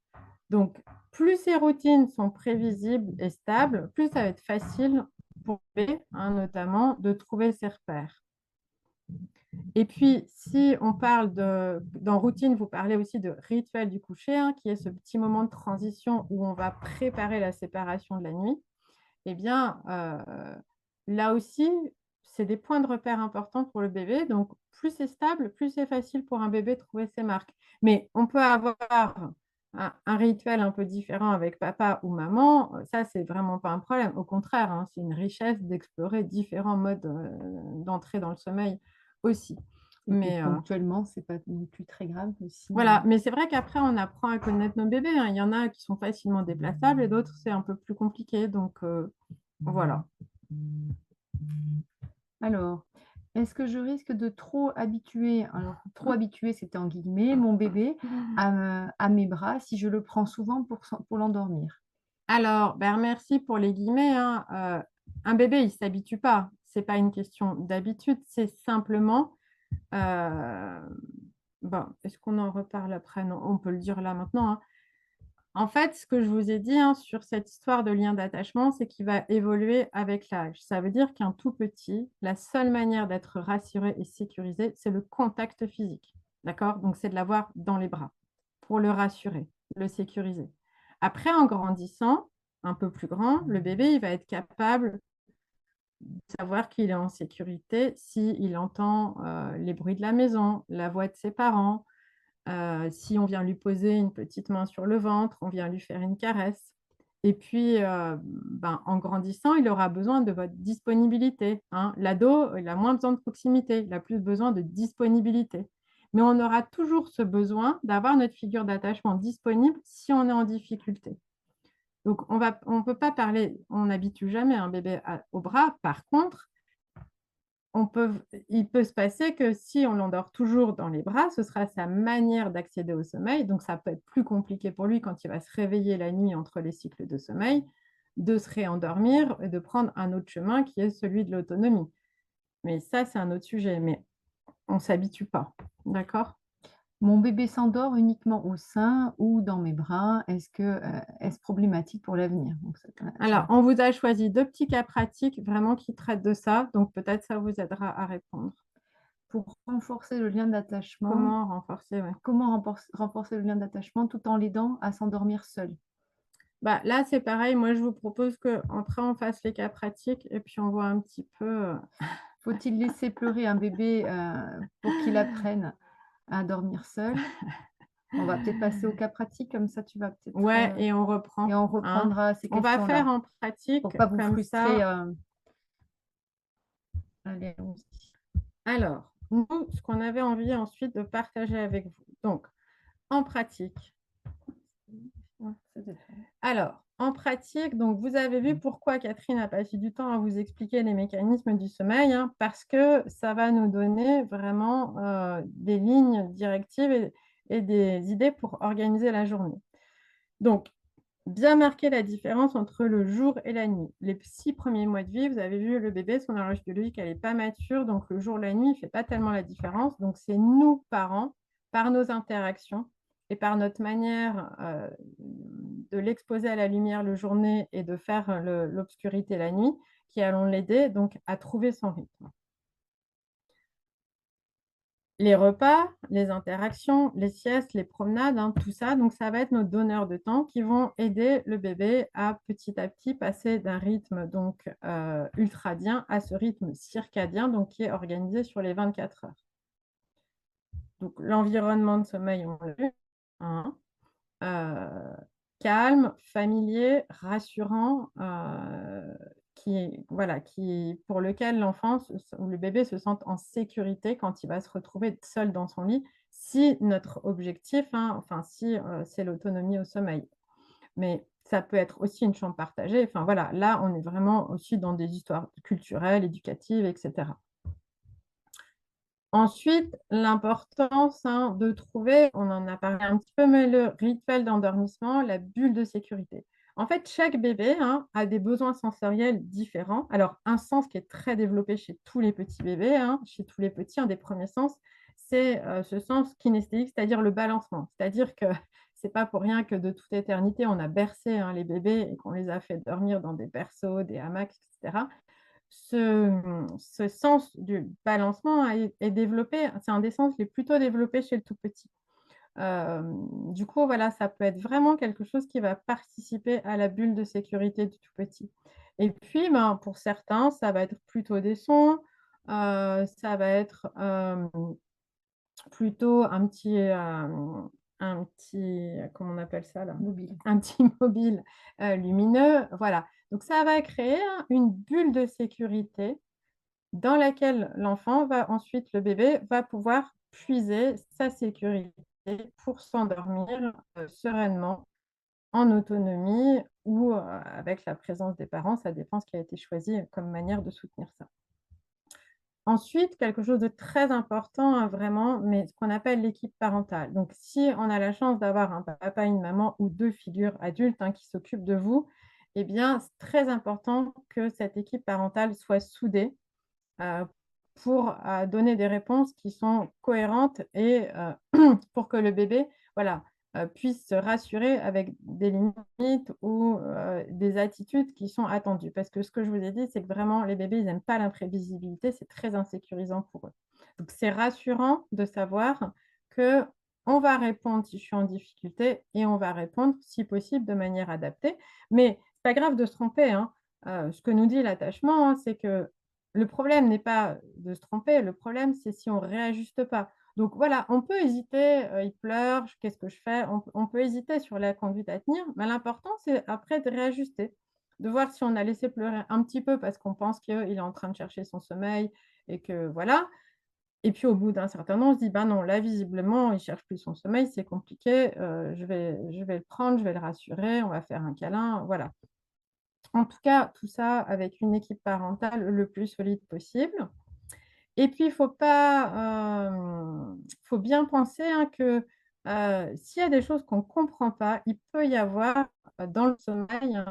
Speaker 1: Donc, plus ces routines sont prévisibles et stables, plus ça va être facile pour le bébé, hein, notamment, de trouver ses repères. Et puis, si on parle dans routine, vous parlez aussi de rituel du coucher, hein, qui est ce petit moment de transition où on va préparer la séparation de la nuit. Eh bien, là aussi, c'est des points de repère importants pour le bébé. Donc, plus c'est stable, plus c'est facile pour un bébé de trouver ses marques. Mais on peut avoir un rituel un peu différent avec papa ou maman. Ça, c'est vraiment pas un problème. Au contraire, hein, c'est une richesse d'explorer différents modes d'entrée dans le sommeil aussi.
Speaker 2: Et puis
Speaker 1: Mais
Speaker 2: ponctuellement, c'est pas non plus très grave aussi.
Speaker 1: voilà, mais c'est vrai qu'après, on apprend à connaître nos bébés, hein. Il y en a qui sont facilement déplaçables et d'autres, c'est un peu plus compliqué. Donc, voilà.
Speaker 2: Alors, est-ce que je risque de trop habituer, alors trop habituer, c'était en guillemets, mon bébé à mes bras si je le prends souvent pour l'endormir?
Speaker 1: Alors, ben, merci pour les guillemets, hein. Un bébé, il ne s'habitue pas. Ce n'est pas une question d'habitude, c'est simplement... euh, bon, est-ce qu'on en reparle après? Non, on peut le dire là maintenant, hein. En fait, ce que je vous ai dit, hein, sur cette histoire de lien d'attachement, c'est qu'il va évoluer avec l'âge. Ça veut dire qu'un tout petit, la seule manière d'être rassuré et sécurisé, c'est le contact physique. D'accord? Donc, c'est de l'avoir dans les bras pour le rassurer, le sécuriser. Après, en grandissant, un peu plus grand, le bébé, il va être capable de savoir qu'il est en sécurité s'il entend les bruits de la maison, la voix de ses parents, si on vient lui poser une petite main sur le ventre, on vient lui faire une caresse. Et puis, en grandissant, il aura besoin de votre disponibilité, hein. L'ado, il a moins besoin de proximité, il a plus besoin de disponibilité. Mais on aura toujours ce besoin d'avoir notre figure d'attachement disponible si on est en difficulté. Donc, on ne peut pas parler, on n'habitue jamais un bébé au bras. Par contre, il peut se passer que si on l'endort toujours dans les bras, ce sera sa manière d'accéder au sommeil. Donc, ça peut être plus compliqué pour lui quand il va se réveiller la nuit entre les cycles de sommeil, de se réendormir et de prendre un autre chemin qui est celui de l'autonomie. Mais ça, c'est un autre sujet. Mais on ne s'habitue pas. D'accord?
Speaker 2: Mon bébé s'endort uniquement au sein ou dans mes bras. Est-ce problématique pour l'avenir? Donc,
Speaker 1: Alors, on vous a choisi deux petits cas pratiques vraiment qui traitent de ça. Donc, peut-être ça vous aidera à répondre.
Speaker 2: pour renforcer le lien d'attachement,
Speaker 1: Comment renforcer, ouais.
Speaker 2: comment renforcer le lien d'attachement tout en l'aidant à s'endormir seul?
Speaker 1: Bah, là, c'est pareil. Moi, je vous propose qu'entre on fasse les cas pratiques et puis on voit un petit peu.
Speaker 2: Faut-il laisser pleurer un bébé pour qu'il apprenne à dormir seul? On va peut-être passer au cas pratique, comme ça tu vas peut-être
Speaker 1: Ouais, et on
Speaker 2: et
Speaker 1: reprend,
Speaker 2: on
Speaker 1: hein.
Speaker 2: reprendra ces
Speaker 1: On va faire
Speaker 2: questions-là
Speaker 1: en pratique
Speaker 2: pour pas vous
Speaker 1: comme
Speaker 2: frustrer.
Speaker 1: ça.
Speaker 2: Allez, allons-y.
Speaker 1: Alors, nous, ce qu'on avait envie ensuite de partager avec vous. Donc, en pratique. Alors, en pratique, donc vous avez vu pourquoi Catherine a passé du temps à vous expliquer les mécanismes du sommeil, hein, parce que ça va nous donner vraiment des lignes directives et des idées pour organiser la journée. Donc, bien marquer la différence entre le jour et la nuit. Les 6 premiers mois de vie, vous avez vu le bébé, son horloge biologique, elle n'est pas mature, donc le jour, la nuit, il ne fait pas tellement la différence. Donc, c'est nous, parents, par nos interactions et par notre manière de l'exposer à la lumière le journée et de faire l'obscurité la nuit, qui allons l'aider donc à trouver son rythme. Les repas, les interactions, les siestes, les promenades, hein, tout ça, donc ça va être nos donneurs de temps qui vont aider le bébé à petit passer d'un rythme donc ultradien à ce rythme circadien donc qui est organisé sur les 24 heures. Donc l'environnement de sommeil, on l'a vu, hein, calme, familier, rassurant, pour lequel l'enfant ou le bébé se sente en sécurité quand il va se retrouver seul dans son lit, si notre objectif, hein, enfin si c'est l'autonomie au sommeil. Mais ça peut être aussi une chambre partagée. Enfin voilà, là on est vraiment aussi dans des histoires culturelles, éducatives, etc. Ensuite, l'importance de trouver, on en a parlé un petit peu, mais le rituel d'endormissement, la bulle de sécurité. En fait, chaque bébé a des besoins sensoriels différents. Alors, un sens qui est très développé chez tous les petits bébés, chez tous les petits, un des premiers sens, c'est ce sens kinesthésique, c'est-à-dire le balancement. C'est-à-dire que c'est pas pour rien que de toute éternité, on a bercé les bébés et qu'on les a fait dormir dans des berceaux, des hamacs, etc. Ce sens du balancement est développé, c'est un des sens les plutôt développés chez le tout petit. Du coup, voilà, ça peut être vraiment quelque chose qui va participer à la bulle de sécurité du tout petit. Et puis, pour certains, ça va être plutôt des sons, ça va être plutôt comment on appelle ça là?
Speaker 2: Mobile.
Speaker 1: Un petit mobile lumineux. Voilà. Donc, ça va créer une bulle de sécurité dans laquelle l'enfant va ensuite, le bébé, va pouvoir puiser sa sécurité pour s'endormir sereinement, en autonomie ou avec la présence des parents. Ça dépend ce qui a été choisi comme manière de soutenir ça. Ensuite, quelque chose de très important, vraiment, mais ce qu'on appelle l'équipe parentale. Donc, si on a la chance d'avoir un papa, une maman ou deux figures adultes qui s'occupent de vous, eh bien, c'est très important que cette équipe parentale soit soudée euh, pour donner des réponses qui sont cohérentes et pour que le bébé voilà, puisse se rassurer avec des limites ou des attitudes qui sont attendues. Parce que ce que je vous ai dit, c'est que vraiment, les bébés, ils n'aiment pas l'imprévisibilité, c'est très insécurisant pour eux. Donc, c'est rassurant de savoir que on va répondre si je suis en difficulté et on va répondre, si possible, de manière adaptée. Mais c'est pas grave de se tromper. Ce que nous dit l'attachement, c'est que le problème n'est pas de se tromper, le problème, c'est si on ne réajuste pas. Donc voilà, on peut hésiter, il pleure, qu'est-ce que je fais? On peut hésiter sur la conduite à tenir, mais l'important, c'est après de réajuster, de voir si on a laissé pleurer un petit peu parce qu'on pense qu'il est en train de chercher son sommeil et que voilà. Et puis au bout d'un certain temps, on se dit, ben non, là, visiblement, il ne cherche plus son sommeil, c'est compliqué, je vais le prendre, je vais le rassurer, on va faire un câlin, voilà. En tout cas, tout ça avec une équipe parentale le plus solide possible. Et puis, faut bien penser que s'il y a des choses qu'on ne comprend pas, il peut y avoir dans le sommeil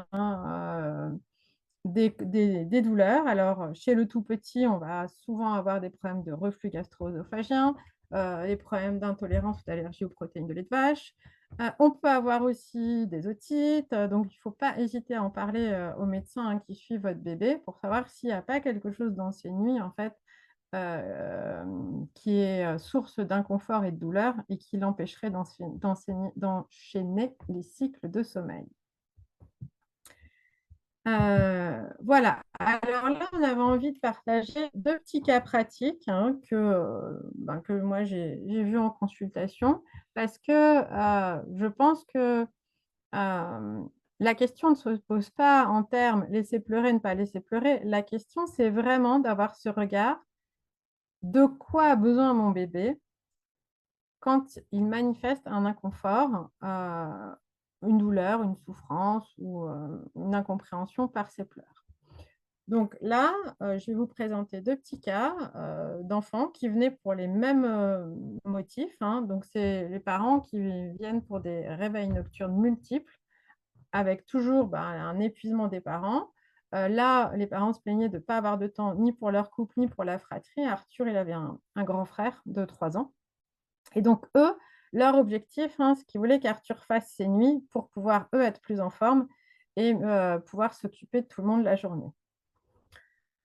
Speaker 1: des douleurs. Alors, chez le tout petit, on va souvent avoir des problèmes de reflux gastro-œsophagien, des problèmes d'intolérance ou d'allergie aux protéines de lait de vache. On peut avoir aussi des otites, donc il ne faut pas hésiter à en parler aux médecins qui suivent votre bébé pour savoir s'il n'y a pas quelque chose dans ces nuits, en fait, qui est source d'inconfort et de douleur et qui l'empêcherait d'enchaîner les cycles de sommeil. Voilà. Alors là, on avait envie de partager deux petits cas pratiques que moi j'ai vus en consultation parce que je pense que la question ne se pose pas en termes laisser pleurer, ne pas laisser pleurer. La question, c'est vraiment d'avoir ce regard de quoi a besoin mon bébé quand il manifeste un inconfort, une douleur, une souffrance ou une incompréhension par ses pleurs. Donc là, je vais vous présenter deux petits cas d'enfants qui venaient pour les mêmes motifs. Donc, c'est les parents qui viennent pour des réveils nocturnes multiples, avec toujours un épuisement des parents. Là, les parents se plaignaient de ne pas avoir de temps ni pour leur couple, ni pour la fratrie. Arthur, il avait un grand frère de 3 ans. Et donc, eux, leur objectif, ce qu'ils voulaient qu'Arthur fasse ses nuits pour pouvoir, eux, être plus en forme et pouvoir s'occuper de tout le monde la journée.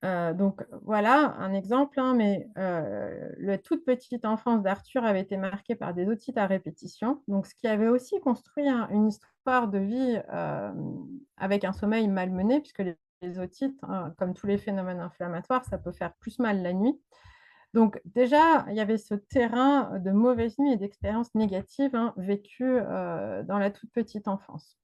Speaker 1: Donc, voilà un exemple, mais la toute petite enfance d'Arthur avait été marquée par des otites à répétition, donc ce qui avait aussi construit une histoire de vie avec un sommeil malmené, puisque les otites, comme tous les phénomènes inflammatoires, ça peut faire plus mal la nuit. Donc déjà, il y avait ce terrain de mauvaises nuits et d'expériences négatives vécues dans la toute petite enfance.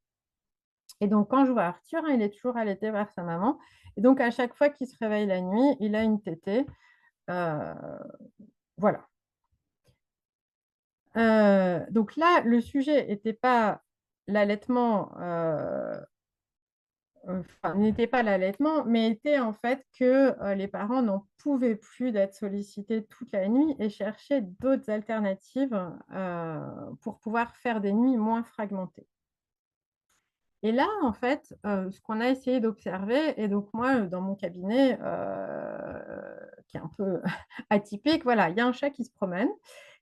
Speaker 1: Et donc, quand je vois Arthur, il est toujours allaité par sa maman. Et donc, à chaque fois qu'il se réveille la nuit, il a une tétée. Euh, voilà. Donc là, le sujet n'était pas l'allaitement enfin, n'était pas l'allaitement, mais était en fait que les parents n'en pouvaient plus d'être sollicités toute la nuit et cherchaient d'autres alternatives pour pouvoir faire des nuits moins fragmentées. Et là, en fait, ce qu'on a essayé d'observer et donc moi, dans mon cabinet, qui est un peu atypique, voilà, il y a un chat qui se promène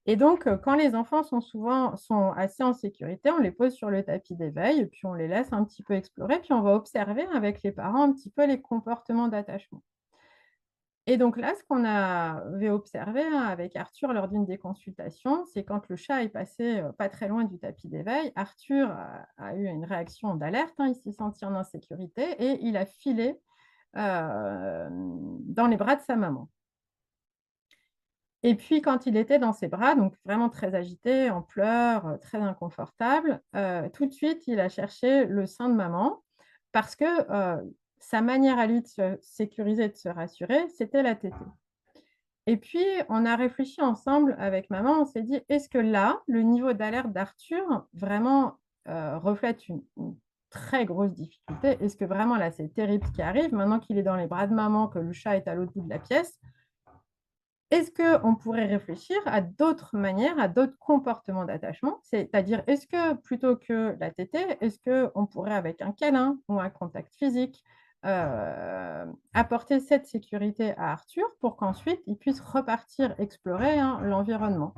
Speaker 1: et donc quand les enfants sont assez en sécurité, on les pose sur le tapis d'éveil et puis on les laisse un petit peu explorer, puis on va observer avec les parents un petit peu les comportements d'attachement. Et donc là, ce qu'on avait observé, hein, avec Arthur lors d'une des consultations, c'est quand le chat est passé, pas très loin du tapis d'éveil, Arthur a eu une réaction d'alerte, hein, il s'est senti en insécurité et il a filé, dans les bras de sa maman. Et puis quand il était dans ses bras, donc vraiment très agité, en pleurs, très inconfortable, tout de suite, il a cherché le sein de maman parce que, sa manière à lui de se sécuriser, de se rassurer, c'était la tétée. Et puis, on a réfléchi ensemble avec maman, on s'est dit: «Est-ce que là, le niveau d'alerte d'Arthur vraiment, reflète une très grosse difficulté? Est-ce que vraiment là, c'est terrible ce qui arrive, maintenant qu'il est dans les bras de maman, que le chat est à l'autre bout de la pièce, est-ce qu'on pourrait réfléchir à d'autres manières, à d'autres comportements d'attachement? C'est-à-dire, est-ce que plutôt que la tétée, est-ce qu'on pourrait avec un câlin ou un contact physique, apporter cette sécurité à Arthur pour qu'ensuite il puisse repartir explorer, hein, l'environnement?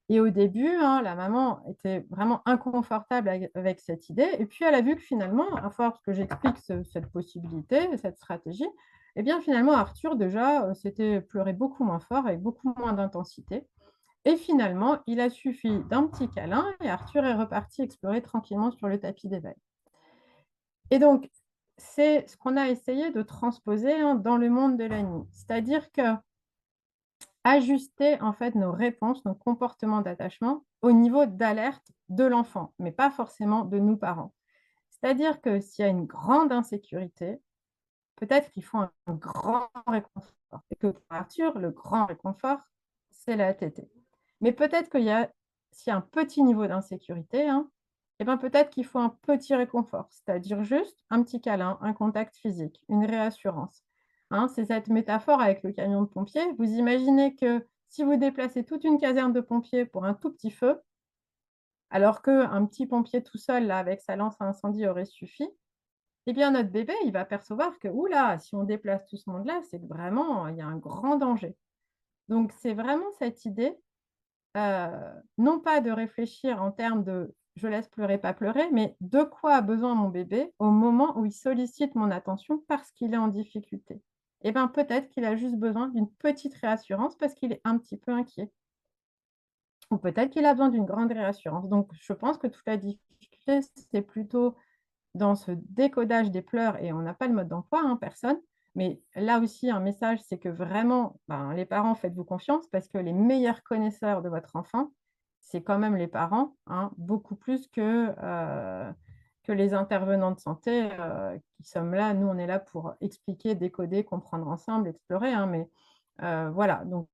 Speaker 1: Et au début, hein, la maman était vraiment inconfortable avec cette idée et puis elle a vu que finalement, à force que j'explique cette possibilité, cette stratégie, et bien finalement Arthur déjà, s'était pleuré beaucoup moins fort avec beaucoup moins d'intensité et finalement, il a suffi d'un petit câlin et Arthur est reparti explorer tranquillement sur le tapis d'éveil. Et donc, c'est ce qu'on a essayé de transposer, hein, dans le monde de la nuit. C'est-à-dire que ajuster en fait nos réponses, nos comportements d'attachement au niveau d'alerte de l'enfant, mais pas forcément de nous parents. C'est-à-dire que s'il y a une grande insécurité, peut-être qu'il faut un grand réconfort et que pour Arthur, le grand réconfort, c'est la tétée. Mais peut-être qu'il y a s'il y a un petit niveau d'insécurité, hein, et ben, peut-être qu'il faut un petit réconfort, c'est-à-dire juste un petit câlin, un contact physique, une réassurance. Hein, c'est cette métaphore avec le camion de pompiers. Vous imaginez que si vous déplacez toute une caserne de pompiers pour un tout petit feu, alors qu'un petit pompier tout seul, là, avec sa lance à incendie aurait suffi, eh bien notre bébé, il va percevoir que, ouh là, si on déplace tout ce monde-là, c'est que vraiment, il y a un grand danger. Donc c'est vraiment cette idée, Heu, non pas de réfléchir en termes de: «Je laisse pleurer, pas pleurer», mais de quoi a besoin mon bébé au moment où il sollicite mon attention parce qu'il est en difficulté? Et ben, peut-être qu'il a juste besoin d'une petite réassurance parce qu'il est un petit peu inquiet ou peut-être qu'il a besoin d'une grande réassurance. Donc je pense que toute la difficulté, c'est plutôt dans ce décodage des pleurs et on n'a pas le mode d'emploi, hein, personne. Mais là aussi, un message, c'est que vraiment, ben, les parents, faites-vous confiance parce que les meilleurs connaisseurs de votre enfant, c'est quand même les parents, hein, beaucoup plus que les intervenants de santé, qui sommes là. Nous, on est là pour expliquer, décoder, comprendre ensemble, explorer, hein, mais voilà, donc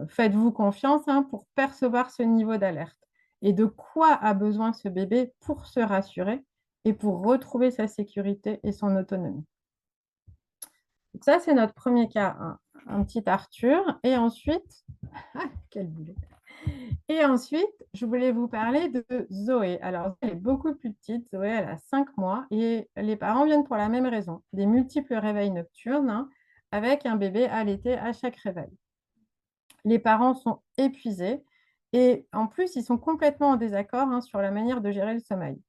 Speaker 1: faites-vous confiance, hein, pour percevoir ce niveau d'alerte et de quoi a besoin ce bébé pour se rassurer et pour retrouver sa sécurité et son autonomie. Donc ça, c'est notre premier cas, un petit Arthur et ensuite ah, quel boulet! Et ensuite, je voulais vous parler de Zoé. Alors, elle est beaucoup plus petite. Zoé, elle a 5 mois et les parents viennent pour la même raison, des multiples réveils nocturnes, hein, avec un bébé allaité à chaque réveil. Les parents sont épuisés et en plus, ils sont complètement en désaccord, hein, sur la manière de gérer le sommeil.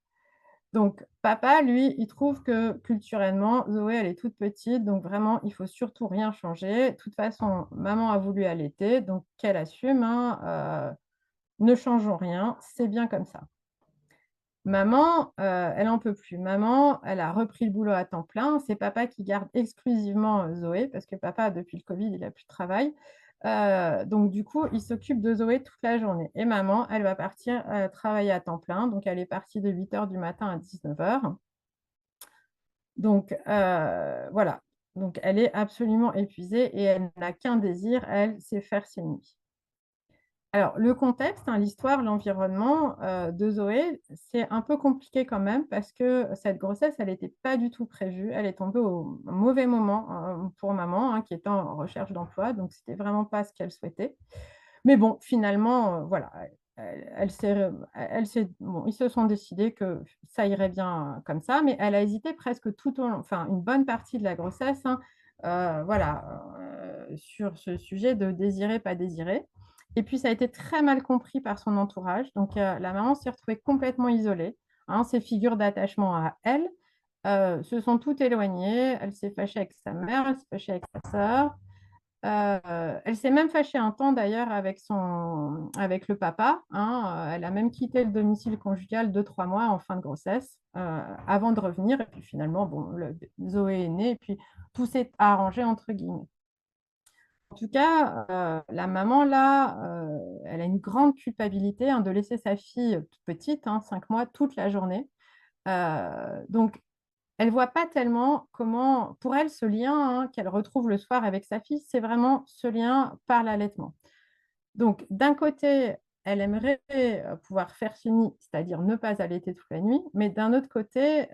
Speaker 1: Donc papa, lui, il trouve que culturellement, Zoé, elle est toute petite, donc vraiment, il faut surtout rien changer. De toute façon, maman a voulu allaiter, donc qu'elle assume, hein, ne changeons rien, c'est bien comme ça. Maman, elle en peut plus. Maman, elle a repris le boulot à temps plein. C'est papa qui garde exclusivement, Zoé parce que papa, depuis le covid, il a plus de travail. Donc du coup, il s'occupe de Zoé toute la journée et maman, elle va partir, travailler à temps plein. Donc elle est partie de 8 heures du matin à 19 heures. Donc voilà. Donc elle est absolument épuisée et elle n'a qu'un désir, elle, c'est faire ses nuits. Alors, le contexte, hein, l'histoire, l'environnement de Zoé, c'est un peu compliqué quand même parce que cette grossesse, elle n'était pas du tout prévue. Elle est tombée au mauvais moment pour maman, hein, qui était en recherche d'emploi. Donc, c'était vraiment pas ce qu'elle souhaitait. Mais bon, finalement, voilà, bon, ils se sont décidés que ça irait bien comme ça, mais elle a hésité presque tout au long, enfin, une bonne partie de la grossesse, hein, voilà, sur ce sujet de désirer, pas désirer. Et puis, ça a été très mal compris par son entourage. Donc, la maman s'est retrouvée complètement isolée, hein. Ses figures d'attachement à elle se sont toutes éloignées. Elle s'est fâchée avec sa mère, elle s'est fâchée avec sa sœur. Elle s'est même fâchée un temps d'ailleurs avec le papa, hein. Elle a même quitté le domicile conjugal 2-3 mois en fin de grossesse avant de revenir. Et puis finalement, bon, Zoé est née et puis tout s'est arrangé entre guillemets. En tout cas, la maman là, elle a une grande culpabilité, hein, de laisser sa fille toute petite, hein, 5 mois, toute la journée. Donc, elle ne voit pas tellement comment, pour elle, ce lien, hein, qu'elle retrouve le soir avec sa fille, c'est vraiment ce lien par l'allaitement. Donc, d'un côté, elle aimerait pouvoir faire ce nid, c'est-à-dire ne pas allaiter toute la nuit, mais d'un autre côté,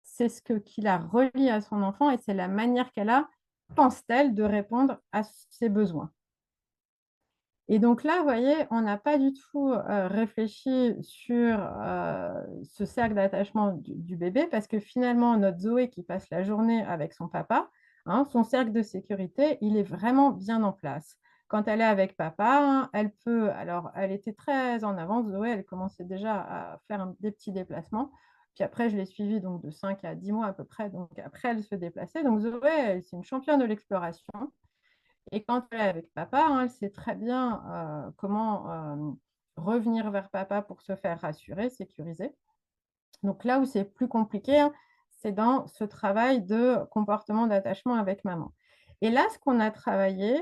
Speaker 1: c'est qui la relie à son enfant et c'est la manière qu'elle a, pense-t-elle, de répondre à ses besoins. Et donc là, vous voyez, on n'a pas du tout réfléchi sur ce cercle d'attachement du bébé parce que finalement, notre Zoé qui passe la journée avec son papa, hein, son cercle de sécurité, il est vraiment bien en place. Quand elle est avec papa, hein, elle peut, alors elle était très en avance, Zoé, elle commençait déjà à faire des petits déplacements. Puis après, je l'ai suivie donc de 5 à 10 mois à peu près. Donc après, elle se déplaçait. Donc Zoé, c'est une championne de l'exploration. Et quand elle est avec papa, hein, elle sait très bien comment revenir vers papa pour se faire rassurer, sécuriser. Donc là où c'est plus compliqué, hein, c'est dans ce travail de comportement d'attachement avec maman. Et là, ce qu'on a travaillé,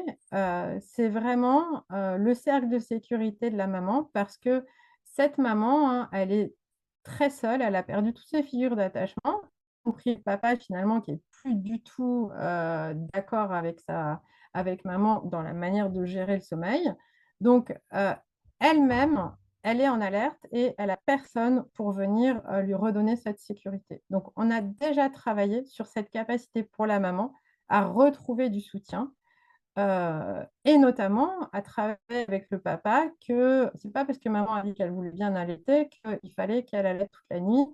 Speaker 1: c'est vraiment le cercle de sécurité de la maman parce que cette maman, hein, elle est très seule, elle a perdu toutes ses figures d'attachement, y compris le papa finalement qui est plus du tout d'accord avec maman dans la manière de gérer le sommeil. Donc, elle-même, elle est en alerte et elle n'a personne pour venir lui redonner cette sécurité. Donc, on a déjà travaillé sur cette capacité pour la maman à retrouver du soutien et notamment à travailler avec le papa que ce n'est pas parce que maman a dit qu'elle voulait bien allaiter qu'il fallait qu'elle allaite toute la nuit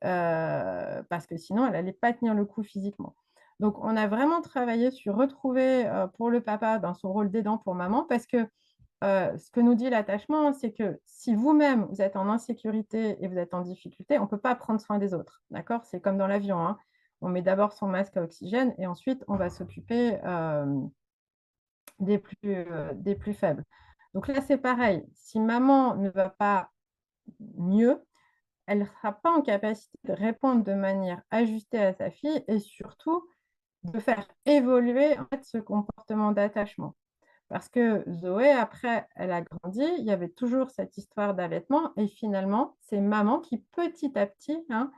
Speaker 1: parce que sinon, elle n'allait pas tenir le coup physiquement. Donc, on a vraiment travaillé sur retrouver pour le papa dans son rôle d'aidant pour maman parce que ce que nous dit l'attachement, c'est que si vous-même, vous êtes en insécurité et vous êtes en difficulté, on ne peut pas prendre soin des autres. D'accord? C'est comme dans l'avion, hein. On met d'abord son masque à oxygène et ensuite, on va s'occuper des plus faibles. Donc là, c'est pareil. Si maman ne va pas mieux, elle ne sera pas en capacité de répondre de manière ajustée à sa fille et surtout de faire évoluer en fait, ce comportement d'attachement. Parce que Zoé, après, elle a grandi, il y avait toujours cette histoire d'allaitement et finalement, c'est maman qui, petit à petit, hein,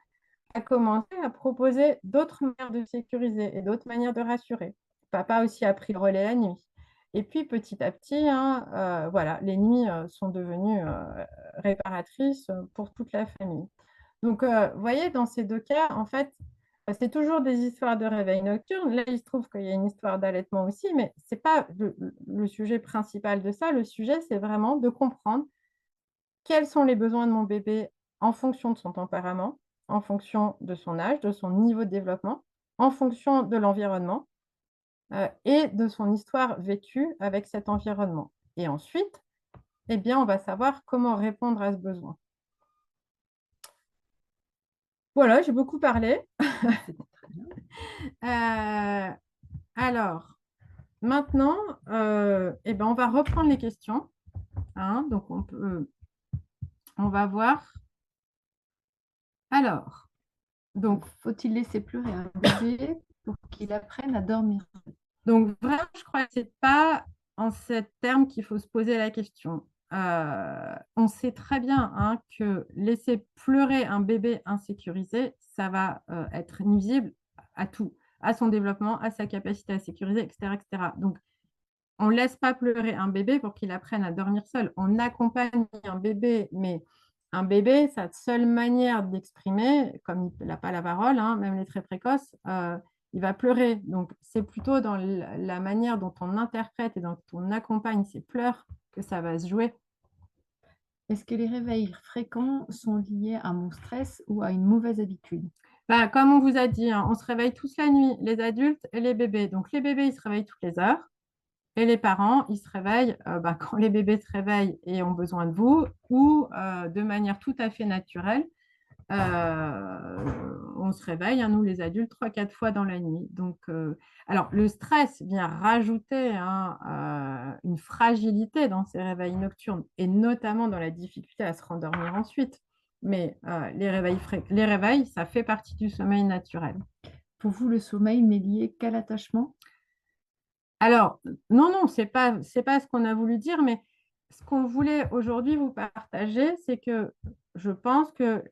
Speaker 1: a commencé à proposer d'autres manières de sécuriser et d'autres manières de rassurer. Papa aussi a pris le relais la nuit. Et puis, petit à petit, hein, voilà, les nuits sont devenues réparatrices pour toute la famille. Donc, vous voyez, dans ces deux cas, en fait, c'est toujours des histoires de réveil nocturne. Là, il se trouve qu'il y a une histoire d'allaitement aussi, mais ce n'est pas le sujet principal de ça. Le sujet, c'est vraiment de comprendre quels sont les besoins de mon bébé en fonction de son tempérament, en fonction de son âge, de son niveau de développement, en fonction de l'environnement et de son histoire vécue avec cet environnement. Et ensuite, eh bien, on va savoir comment répondre à ce besoin. Voilà, j'ai beaucoup parlé. Alors, maintenant, eh ben, on va reprendre les questions. Hein, donc, on va voir. Alors,
Speaker 2: Donc, faut-il laisser pleurer un bébé pour qu'il apprenne à dormir?
Speaker 1: Donc, vraiment, je crois que ce n'est pas en ces termes qu'il faut se poser la question. On sait très bien hein, que laisser pleurer un bébé insécurisé, ça va être nuisible à tout, à son développement, à sa capacité à sécuriser, etc. etc. Donc, on ne laisse pas pleurer un bébé pour qu'il apprenne à dormir seul. On accompagne un bébé, mais un bébé, sa seule manière d'exprimer, comme il n'a pas la parole, hein, même les très précoces, il va pleurer. Donc, c'est plutôt dans la manière dont on interprète et dont on accompagne ses pleurs que ça va se jouer.
Speaker 2: Est-ce que les réveils fréquents sont liés à mon stress ou à une mauvaise habitude?
Speaker 1: Bah, comme on vous a dit, hein, on se réveille tous la nuit, les adultes et les bébés. Donc, les bébés, ils se réveillent toutes les heures. Et les parents, ils se réveillent bah, quand les bébés se réveillent et ont besoin de vous, ou de manière tout à fait naturelle. On se réveille, hein, nous les adultes, 3, 4 fois dans la nuit. Donc, alors, le stress vient rajouter hein, une fragilité dans ces réveils nocturnes, et notamment dans la difficulté à se rendormir ensuite. Mais les réveils, ça fait partie du sommeil naturel.
Speaker 2: Pour vous, le sommeil n'est lié qu'à l'attachement?
Speaker 1: Alors, non, non, c'est pas ce qu'on a voulu dire, mais ce qu'on voulait aujourd'hui vous partager, c'est que je pense que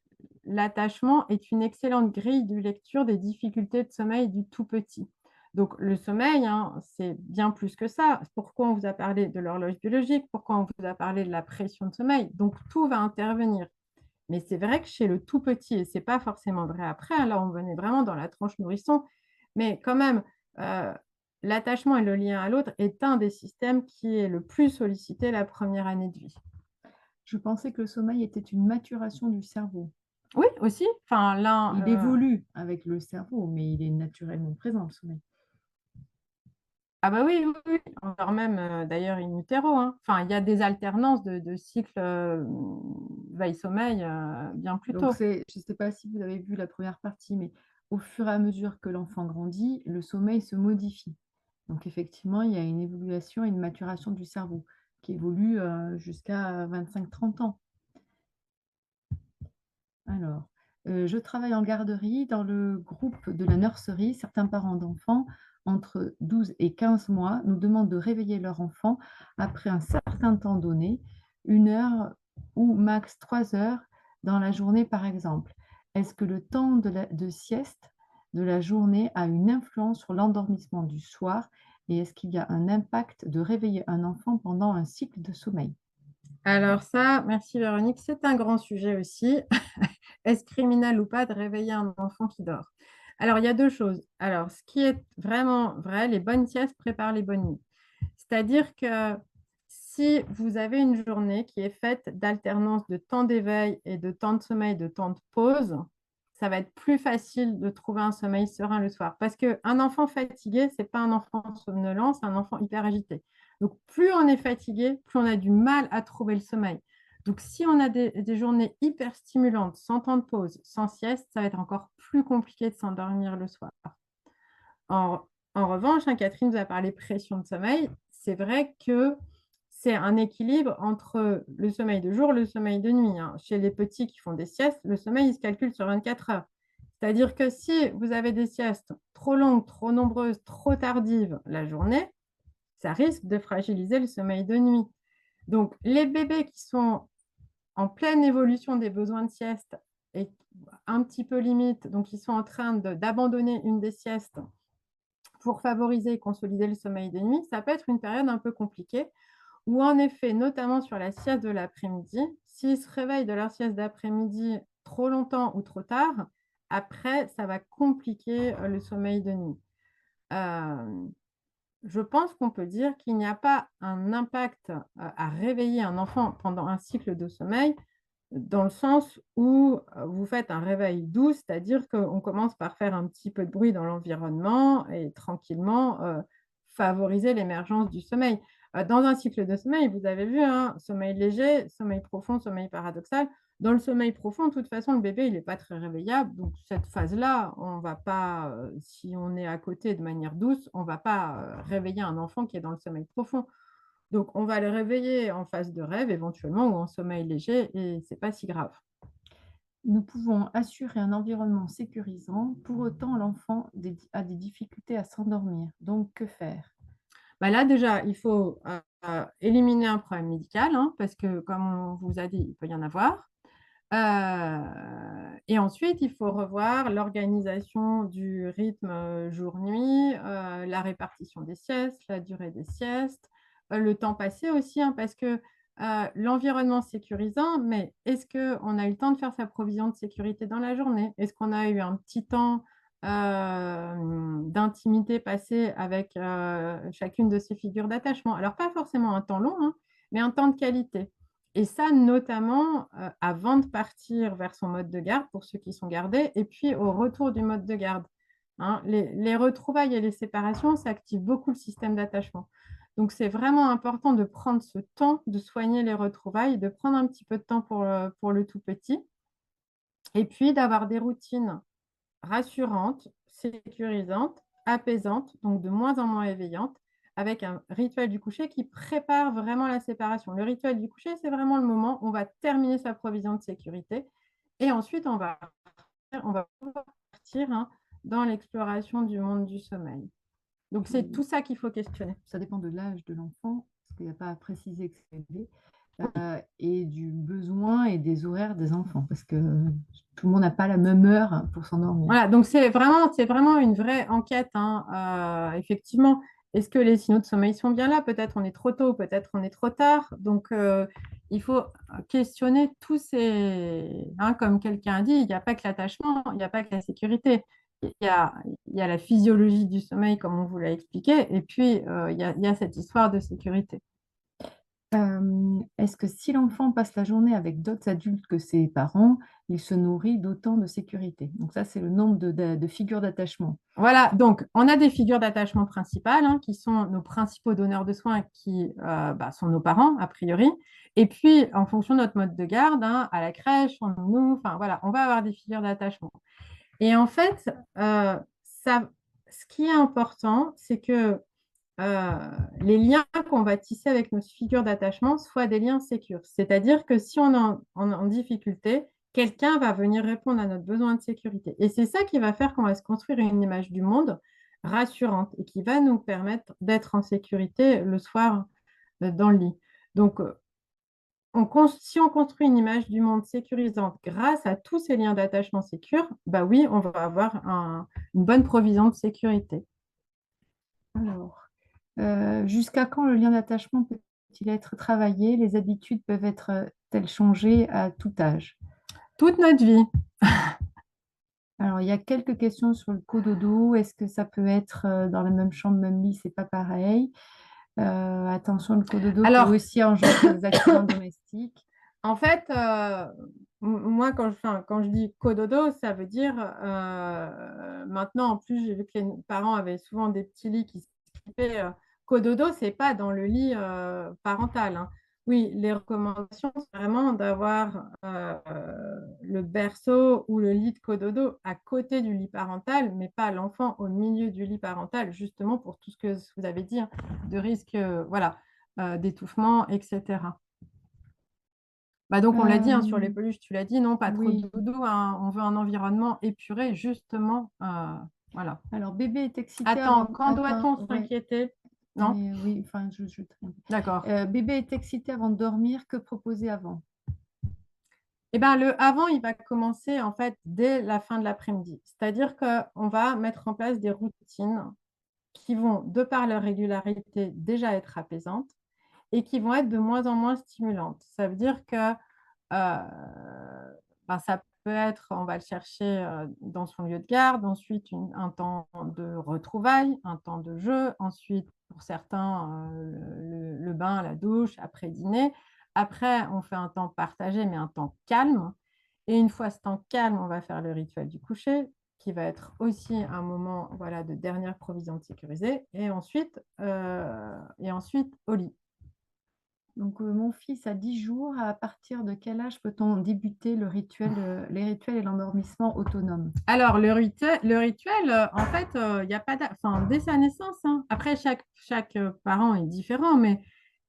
Speaker 1: l'attachement est une excellente grille de lecture des difficultés de sommeil du tout petit. Donc, le sommeil, hein, c'est bien plus que ça. Pourquoi on vous a parlé de l'horloge biologique? Pourquoi on vous a parlé de la pression de sommeil? Donc, tout va intervenir. Mais c'est vrai que chez le tout petit, et ce n'est pas forcément vrai après, hein, là, on venait vraiment dans la tranche nourrisson, mais quand même, euh, l'attachement et le lien à l'autre est un des systèmes qui est le plus sollicité la première année de vie.
Speaker 2: Je pensais que le sommeil était une maturation du cerveau.
Speaker 1: Oui, aussi. Enfin, l'un,
Speaker 2: Il évolue avec le cerveau, mais il est naturellement présent, le sommeil.
Speaker 1: ah bah oui, oui, oui. Encore même, d'ailleurs, in utero, hein. Enfin, il y a des alternances de cycles veille-sommeil bien plus
Speaker 2: Donc,
Speaker 1: tôt.
Speaker 2: je ne sais pas si vous avez vu la première partie, mais au fur et à mesure que l'enfant grandit, le sommeil se modifie. Donc, effectivement, il y a une évolution et une maturation du cerveau qui évolue jusqu'à 25-30 ans. Alors, je travaille en garderie. Dans le groupe de la nurserie, certains parents d'enfants entre 12 et 15 mois nous demandent de réveiller leur enfant après un certain temps donné, 1 heure ou max 3 heures dans la journée, par exemple. Est-ce que le temps de sieste de la journée a une influence sur l'endormissement du soir et est-ce qu'il y a un impact de réveiller un enfant pendant un cycle de sommeil?
Speaker 1: Alors ça, merci Véronique, c'est un grand sujet aussi. Est-ce criminel ou pas de réveiller un enfant qui dort? Alors, il y a deux choses. Alors, ce qui est vraiment vrai, les bonnes siestes préparent les bonnes nuits. C'est-à-dire que si vous avez une journée qui est faite d'alternance de temps d'éveil et de temps de sommeil, de temps de pause, ça va être plus facile de trouver un sommeil serein le soir. Parce qu'un enfant fatigué, ce n'est pas un enfant somnolent, c'est un enfant hyper agité. Donc, plus on est fatigué, plus on a du mal à trouver le sommeil. Donc, si on a des journées hyper stimulantes, sans temps de pause, sans sieste, ça va être encore plus compliqué de s'endormir le soir. En, en revanche, hein, Catherine vous a parlé pression de sommeil. C'est vrai que c'est un équilibre entre le sommeil de jour et le sommeil de nuit, hein. Chez les petits qui font des siestes, le sommeil il se calcule sur 24 heures. C'est-à-dire que si vous avez des siestes trop longues, trop nombreuses, trop tardives la journée, ça risque de fragiliser le sommeil de nuit. Donc, les bébés qui sont en pleine évolution des besoins de sieste et un petit peu limite, donc ils sont en train d'abandonner une des siestes pour favoriser et consolider le sommeil de nuit, ça peut être une période un peu compliquée où en effet, notamment sur la sieste de l'après-midi, s'ils se réveillent de leur sieste d'après-midi trop longtemps ou trop tard, après, ça va compliquer le sommeil de nuit. Euh, je pense qu'on peut dire qu'il n'y a pas un impact à réveiller un enfant pendant un cycle de sommeil, dans le sens où vous faites un réveil doux, c'est-à-dire qu'on commence par faire un petit peu de bruit dans l'environnement et tranquillement favoriser l'émergence du sommeil. Dans un cycle de sommeil, vous avez vu, hein, sommeil léger, sommeil profond, sommeil paradoxal. Dans le sommeil profond, de toute façon, le bébé, il n'est pas très réveillable. Donc, cette phase-là, on va pas, si on est à côté de manière douce, on ne va pas réveiller un enfant qui est dans le sommeil profond. Donc, on va le réveiller en phase de rêve éventuellement ou en sommeil léger et ce n'est pas si grave.
Speaker 2: Nous pouvons assurer un environnement sécurisant, pour autant l'enfant a des difficultés à s'endormir. Donc, que faire?
Speaker 1: Bah là, déjà, il faut éliminer un problème médical, hein, parce que, comme on vous a dit, il peut y en avoir. Et ensuite, il faut revoir l'organisation du rythme jour-nuit, la répartition des siestes, la durée des siestes, le temps passé aussi, hein, parce que l'environnement sécurisant, mais est-ce qu'on a eu le temps de faire sa provision de sécurité dans la journée? Est-ce qu'on a eu un petit temps d'intimité passé avec chacune de ces figures d'attachement? Alors, pas forcément un temps long, hein, mais un temps de qualité. Et ça, notamment avant de partir vers son mode de garde, pour ceux qui sont gardés, et puis au retour du mode de garde. Hein, les retrouvailles et les séparations, ça active beaucoup le système d'attachement. Donc, c'est vraiment important de prendre ce temps de soigner les retrouvailles, de prendre un petit peu de temps pour le tout petit, et puis d'avoir des routines rassurantes, sécurisantes, apaisantes, donc de moins en moins éveillantes, avec un rituel du coucher qui prépare vraiment la séparation. Le rituel du coucher, c'est vraiment le moment où on va terminer sa provision de sécurité et ensuite on va pouvoir partir dans l'exploration du monde du sommeil. Donc, c'est tout ça qu'il faut questionner.
Speaker 2: Ça dépend de l'âge de l'enfant, parce qu'il n'y a pas à préciser que c'est bébé, et du besoin et des horaires des enfants, parce que tout le monde n'a pas la même heure pour s'endormir.
Speaker 1: Voilà, donc c'est vraiment une vraie enquête, hein. Effectivement, est-ce que les signaux de sommeil sont bien là? Peut-être on est trop tôt, peut-être on est trop tard. Donc, il faut questionner tous ces... hein, comme quelqu'un a dit, il n'y a pas que l'attachement, il n'y a pas que la sécurité. Il y a la physiologie du sommeil, comme on vous l'a expliqué, et puis il y a cette histoire de sécurité.
Speaker 2: Est-ce que si l'enfant passe la journée avec d'autres adultes que ses parents, il se nourrit d'autant de sécurité? Donc ça, c'est le nombre de figures d'attachement.
Speaker 1: Voilà, donc on a des figures d'attachement principales qui sont nos principaux donneurs de soins qui sont nos parents, a priori. Et puis, en fonction de notre mode de garde, à la crèche, en nounou, enfin voilà, on va avoir des figures d'attachement. Et en fait, ce qui est important, c'est que les liens qu'on va tisser avec nos figures d'attachement soient des liens sécures. C'est-à-dire que si on est en difficulté, quelqu'un va venir répondre à notre besoin de sécurité. Et c'est ça qui va faire qu'on va se construire une image du monde rassurante et qui va nous permettre d'être en sécurité le soir dans le lit. Donc, si on construit une image du monde sécurisante grâce à tous ces liens d'attachement sécures, bah oui, on va avoir une bonne provision de sécurité.
Speaker 2: Alors, jusqu'à quand le lien d'attachement peut-il être travaillé? Les habitudes peuvent être-elles changées à tout âge?
Speaker 1: Toute notre vie.
Speaker 2: Alors, il y a quelques questions sur le cododo. Est-ce que ça peut être dans la même chambre, même lit? C'est pas pareil. Attention, le cododo peut
Speaker 1: Alors,
Speaker 2: aussi engendrer des accidents domestiques.
Speaker 1: en fait, moi, quand je dis cododo, ça veut dire maintenant, en plus, j'ai vu que les parents avaient souvent des petits lits qui se flippaient. Cododo, c'est pas dans le lit parental, hein. Oui, les recommandations, c'est vraiment d'avoir le berceau ou le lit de cododo à côté du lit parental, mais pas l'enfant au milieu du lit parental, justement pour tout ce que vous avez dit, de risque voilà, d'étouffement, etc. Bah donc, on l'a dit sur les peluches, tu l'as dit, non, pas trop de
Speaker 2: Oui.
Speaker 1: doudou, on veut un environnement épuré, justement. Voilà.
Speaker 2: Alors, bébé est excité
Speaker 1: Attends,
Speaker 2: avant...
Speaker 1: quand doit-on
Speaker 2: ouais,
Speaker 1: s'inquiéter? Non?
Speaker 2: mais oui, enfin,
Speaker 1: D'accord.
Speaker 2: bébé est excité avant de dormir. Que proposer avant?
Speaker 1: Eh ben, le avant, il va commencer en fait dès la fin de l'après-midi. C'est-à-dire qu'on va mettre en place des routines qui vont, de par leur régularité, déjà être apaisantes et qui vont être de moins en moins stimulantes. Ça veut dire que ça peut être, on va le chercher dans son lieu de garde, ensuite un temps de retrouvailles, un temps de jeu, ensuite pour certains le bain, la douche, après dîner. Après, on fait un temps partagé, mais un temps calme. Et une fois ce temps calme, on va faire le rituel du coucher, qui va être aussi un moment voilà, de dernière provision de sécuriser, et ensuite au lit.
Speaker 2: Donc, mon fils a 10 jours. À partir de quel âge peut-on débuter les rituels et l'endormissement autonome?
Speaker 1: Alors, le rituel, en fait, il n'y a pas dès sa naissance, hein. Après, chaque parent est différent, mais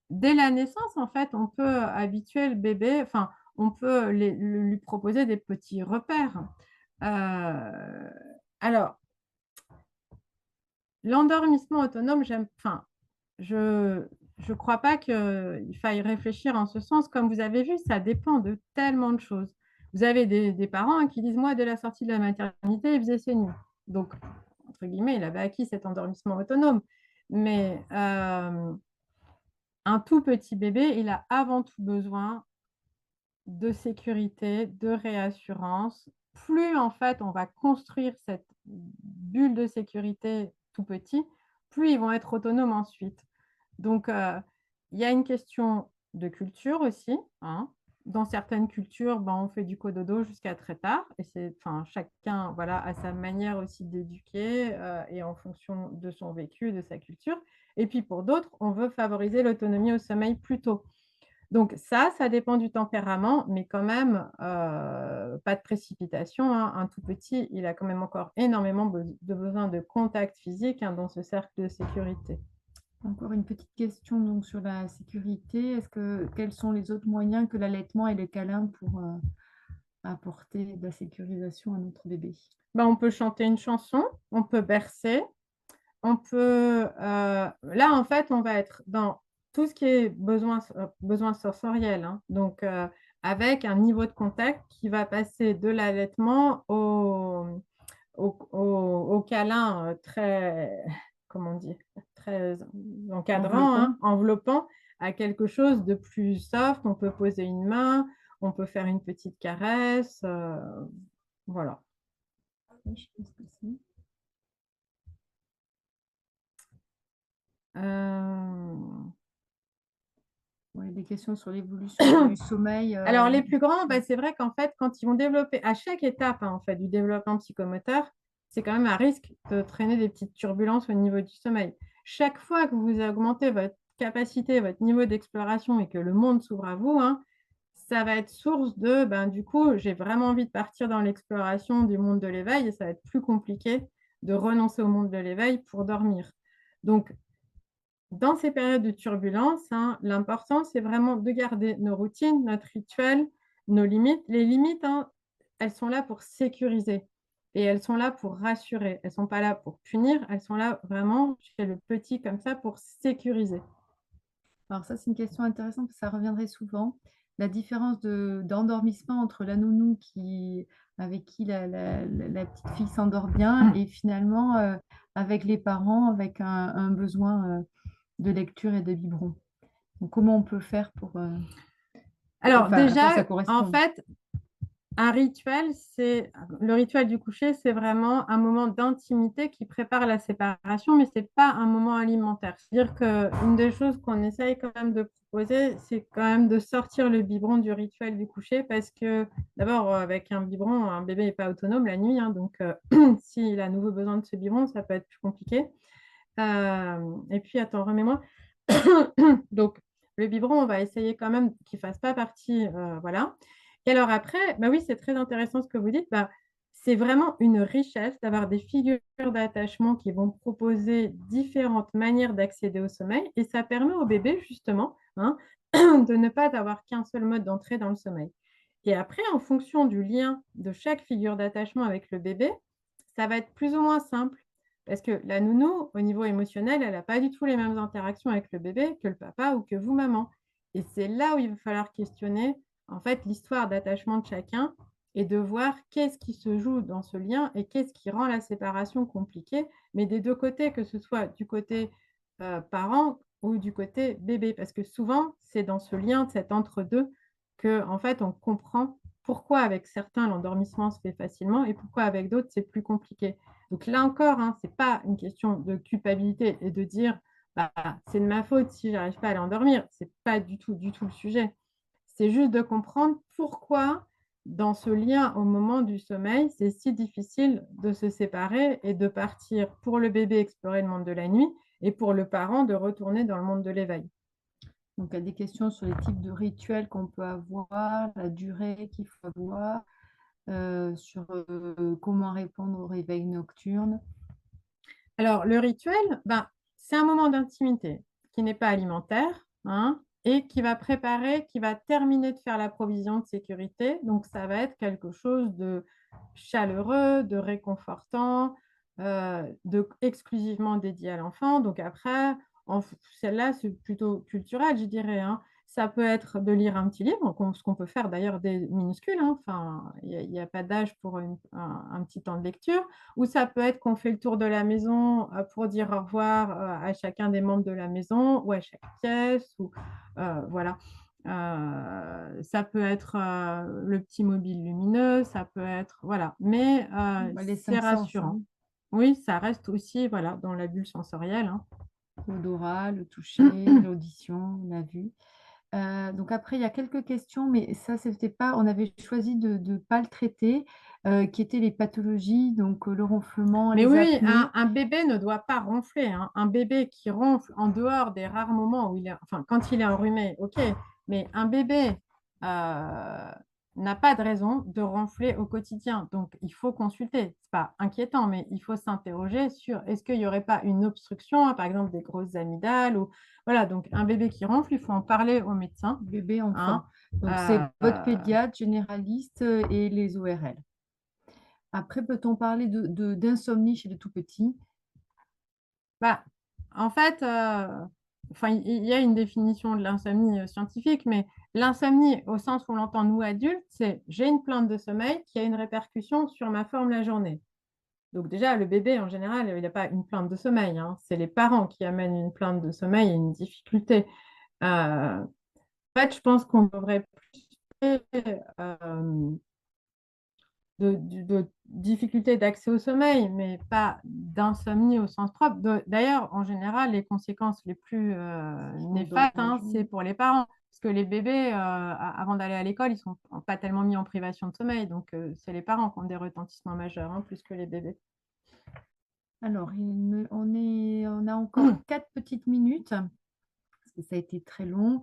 Speaker 1: dès la naissance, en fait, on peut habituer le bébé, enfin, on peut lui proposer des petits repères. Alors, l'endormissement autonome, je ne crois pas qu'il faille réfléchir en ce sens. Comme vous avez vu, ça dépend de tellement de choses. Vous avez des parents qui disent, moi, dès la sortie de la maternité, il faisait ses nuits. Donc, entre guillemets, il avait acquis cet endormissement autonome. Mais un tout petit bébé, il a avant tout besoin de sécurité, de réassurance. Plus en fait on va construire cette bulle de sécurité tout petit, plus ils vont être autonomes ensuite. Donc, il y a une question de culture aussi, hein. Dans certaines cultures, ben, on fait du cododo jusqu'à très tard et chacun voilà, a sa manière aussi d'éduquer et en fonction de son vécu, de sa culture. Et puis pour d'autres, on veut favoriser l'autonomie au sommeil plus tôt. Donc ça dépend du tempérament, mais quand même, pas de précipitation, hein. Un tout petit, il a quand même encore énormément de besoin de contact physique, hein, dans ce cercle de sécurité.
Speaker 2: Encore une petite question donc sur la sécurité. Quels sont les autres moyens que l'allaitement et les câlins pour apporter de la sécurisation à notre bébé?
Speaker 1: Ben, on peut chanter une chanson, on peut bercer, on peut, là, en fait, on va être dans tout ce qui est besoin sensoriel, hein. Donc, avec un niveau de contact qui va passer de l'allaitement au câlin, très comment dire? Très encadrant,
Speaker 2: Enveloppant.
Speaker 1: hein, enveloppant, à quelque chose de plus soft. On peut poser une main, on peut faire une petite caresse, voilà.
Speaker 2: Je pense que c'est.
Speaker 1: Hem
Speaker 2: Ouais, des questions sur l'évolution du sommeil.
Speaker 1: Alors, les plus grands, bah, c'est vrai qu'en fait, quand ils vont développer, à chaque étape, hein, en fait, du développement psychomoteur, c'est quand même un risque de traîner des petites turbulences au niveau du sommeil. Chaque fois que vous augmentez votre capacité, votre niveau d'exploration et que le monde s'ouvre à vous, hein, ça va être source de, ben, du coup, j'ai vraiment envie de partir dans l'exploration du monde de l'éveil et ça va être plus compliqué de renoncer au monde de l'éveil pour dormir. Donc, dans ces périodes de turbulence, hein, l'important, c'est vraiment de garder nos routines, notre rituel, nos limites. Les limites, hein, elles sont là pour sécuriser et elles sont là pour rassurer. Elles ne sont pas là pour punir, elles sont là vraiment chez le petit comme ça pour sécuriser.
Speaker 2: Alors ça, c'est une question intéressante, parce que ça reviendrait souvent. La différence d'endormissement entre la nounou avec qui la petite fille s'endort bien et finalement avec les parents avec un besoin de lecture et de biberon. Donc, comment on peut faire
Speaker 1: Alors
Speaker 2: enfin, à quoi ça
Speaker 1: déjà, en
Speaker 2: correspond?
Speaker 1: fait, un rituel, le rituel du coucher, c'est vraiment un moment d'intimité qui prépare la séparation, mais ce n'est pas un moment alimentaire. C'est-à-dire qu'une des choses qu'on essaye quand même de proposer, c'est quand même de sortir le biberon du rituel du coucher parce que d'abord, avec un biberon, un bébé n'est pas autonome la nuit, hein, donc s'il a à nouveau besoin de ce biberon, ça peut être plus compliqué. Et puis, attends, remets-moi. Donc, le biberon, on va essayer quand même qu'il ne fasse pas partie, voilà. Et alors après, bah oui, c'est très intéressant ce que vous dites. Bah, c'est vraiment une richesse d'avoir des figures d'attachement qui vont proposer différentes manières d'accéder au sommeil. Et ça permet au bébé, justement, hein, de ne pas avoir qu'un seul mode d'entrée dans le sommeil. Et après, en fonction du lien de chaque figure d'attachement avec le bébé, ça va être plus ou moins simple. Parce que la nounou, au niveau émotionnel, elle n'a pas du tout les mêmes interactions avec le bébé que le papa ou que vous, maman. Et c'est là où il va falloir questionner en fait l'histoire d'attachement de chacun et de voir qu'est-ce qui se joue dans ce lien et qu'est-ce qui rend la séparation compliquée, mais des deux côtés, que ce soit du côté parent ou du côté bébé. Parce que souvent, c'est dans ce lien, cet entre-deux, que en fait, on comprend pourquoi avec certains, l'endormissement se fait facilement et pourquoi avec d'autres, c'est plus compliqué. Donc là encore, hein, ce n'est pas une question de culpabilité et de dire bah, c'est de ma faute si je n'arrive pas à l'endormir. Ce n'est pas du tout le sujet. C'est juste de comprendre pourquoi, dans ce lien au moment du sommeil, c'est si difficile de se séparer et de partir pour le bébé explorer le monde de la nuit et pour le parent de retourner dans le monde de l'éveil.
Speaker 2: Donc, il y a des questions sur les types de rituels qu'on peut avoir, la durée qu'il faut avoir, sur comment répondre au réveil nocturne.
Speaker 1: Alors, le rituel, ben, c'est un moment d'intimité qui n'est pas alimentaire, hein, et qui va préparer, qui va terminer de faire la provision de sécurité. Donc, ça va être quelque chose de chaleureux, de réconfortant, exclusivement dédié à l'enfant. Donc, après, celle-là, c'est plutôt culturel, je dirais, hein. ça peut être de lire un petit livre, ce qu'on peut faire d'ailleurs dès minuscule, hein. Enfin, il n'y a pas d'âge pour un petit temps de lecture. Ou ça peut être qu'on fait le tour de la maison pour dire au revoir à chacun des membres de la maison ou à chaque pièce. Voilà. Ça peut être le petit mobile lumineux, ça peut être… Voilà. Mais
Speaker 2: Bah, les
Speaker 1: c'est
Speaker 2: cinq sens,
Speaker 1: rassurant.
Speaker 2: hein.
Speaker 1: Oui, ça reste aussi voilà, dans la bulle sensorielle, hein.
Speaker 2: L'odorat, le toucher, l'audition, la vue. Donc après, il y a quelques questions, mais ça, c'était pas, on avait choisi de ne pas le traiter, qui étaient les pathologies, donc le ronflement,
Speaker 1: Mais
Speaker 2: les
Speaker 1: oui,
Speaker 2: apnées.
Speaker 1: un bébé ne doit pas ronfler, hein. Un bébé qui ronfle en dehors des rares moments où enfin, quand il est enrhumé, ok, mais un bébé n'a pas de raison de ronfler au quotidien. Donc, il faut consulter. C'est pas inquiétant, mais il faut s'interroger sur est-ce qu'il n'y aurait pas une obstruction, hein, par exemple des grosses amygdales ou voilà. Donc, un bébé qui ronfle, il faut en parler au médecin,
Speaker 2: Bébé, enfant.
Speaker 1: hein.
Speaker 2: Donc, c'est
Speaker 1: Euh,
Speaker 2: votre pédiatre, généraliste et les ORL. Après, peut-on parler d'insomnie chez le tout petit?
Speaker 1: Bah, en fait, enfin, il y a une définition de l'insomnie scientifique, mais l'insomnie, au sens où on l'entend nous adultes, c'est j'ai une plainte de sommeil qui a une répercussion sur ma forme la journée. Donc déjà, le bébé, en général, il n'a pas une plainte de sommeil, hein. C'est les parents qui amènent une plainte de sommeil et une difficulté. En fait, je pense qu'on devrait plus euh, de difficultés d'accès au sommeil, mais pas d'insomnie au sens propre. D'ailleurs, en général, les conséquences les plus néfastes, hein, c'est pour les parents. Parce que les bébés, avant d'aller à l'école, ils ne sont pas tellement mis en privation de sommeil. Donc, c'est les parents qui ont des retentissements majeurs, hein, plus que les bébés.
Speaker 2: Alors, on a encore 4 petites minutes, parce que ça a été très long.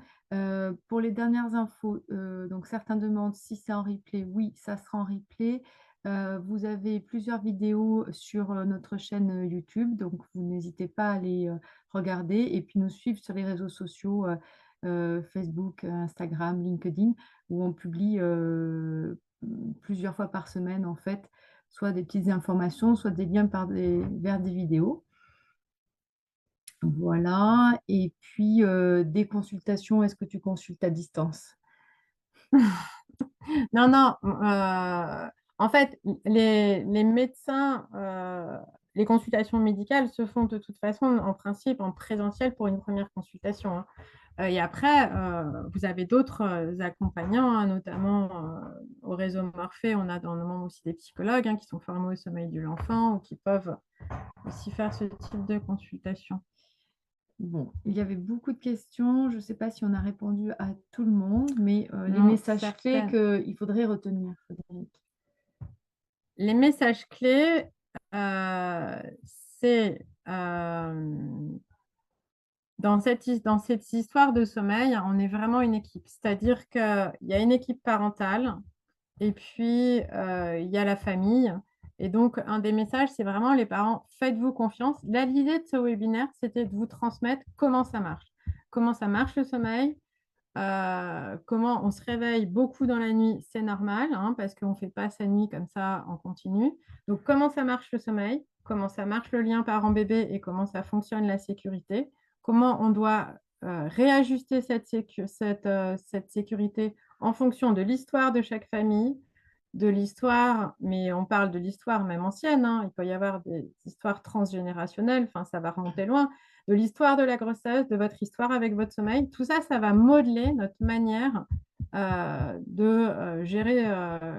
Speaker 2: Pour les dernières infos, donc certains demandent si c'est en replay. Oui, ça sera en replay. Vous avez plusieurs vidéos sur notre chaîne YouTube, donc vous n'hésitez pas à les regarder et puis nous suivre sur les réseaux sociaux, Facebook, Instagram, LinkedIn, où on publie plusieurs fois par semaine, en fait, soit des petites informations, soit des liens vers des vidéos. Voilà. Et puis, des consultations, est-ce que tu consultes à distance?
Speaker 1: Non, non. En fait, les médecins, les consultations médicales se font de toute façon, en principe, en présentiel pour une première consultation, hein. Et après, vous avez d'autres accompagnants, hein, notamment au réseau Morphée. On a dans le monde aussi des psychologues, hein, qui sont formés au sommeil de l'enfant ou qui peuvent aussi faire ce type de consultation.
Speaker 2: Bon, il y avait beaucoup de questions. Je ne sais pas si on a répondu à tout le monde, mais les
Speaker 1: Non,
Speaker 2: messages clés qu'il faudrait retenir, Frédéric.
Speaker 1: Les messages clés, c'est dans cette histoire de sommeil, on est vraiment une équipe. C'est-à-dire qu'il y a une équipe parentale et puis il y a la famille. Et donc, un des messages, c'est vraiment les parents, faites-vous confiance. Là, l'idée de ce webinaire, c'était de vous transmettre comment ça marche. Comment ça marche le sommeil, comment on se réveille beaucoup dans la nuit, c'est normal, hein, parce qu'on ne fait pas sa nuit comme ça en continu. Donc, comment ça marche le sommeil, comment ça marche le lien parent-bébé et comment ça fonctionne la sécurité, comment on doit réajuster cette sécurité en fonction de l'histoire de chaque famille, de l'histoire, mais on parle de l'histoire même ancienne, hein. Il peut y avoir des histoires transgénérationnelles, enfin, ça va remonter loin, de l'histoire de la grossesse, de votre histoire avec votre sommeil. Tout ça, ça va modeler notre manière de gérer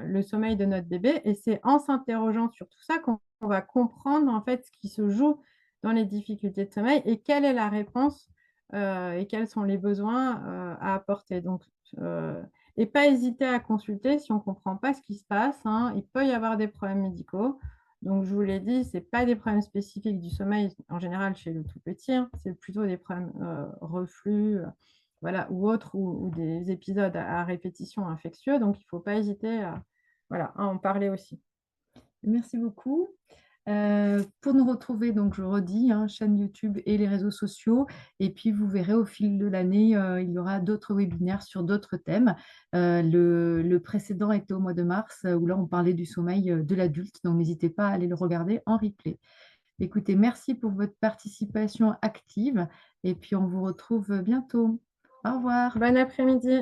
Speaker 1: le sommeil de notre bébé. Et c'est en s'interrogeant sur tout ça qu'on va comprendre en fait ce qui se joue dans les difficultés de sommeil et quelle est la réponse et quels sont les besoins à apporter. Donc, et pas hésiter à consulter si on ne comprend pas ce qui se passe, hein. Il peut y avoir des problèmes médicaux. Donc, je vous l'ai dit, ce n'est pas des problèmes spécifiques du sommeil en général chez le tout petit, hein. C'est plutôt des problèmes reflux, voilà, ou autres, ou des épisodes à répétition infectieux. Donc, il ne faut pas hésiter voilà, à en parler aussi.
Speaker 2: Merci beaucoup. Pour nous retrouver, donc je redis, hein, chaîne YouTube et les réseaux sociaux. Et puis vous verrez au fil de l'année, il y aura d'autres webinaires sur d'autres thèmes. Le précédent était au mois de mars, où là on parlait du sommeil de l'adulte. Donc n'hésitez pas à aller le regarder en replay. Écoutez, merci pour votre participation active et puis on vous retrouve bientôt. Au revoir.
Speaker 1: Bon après-midi.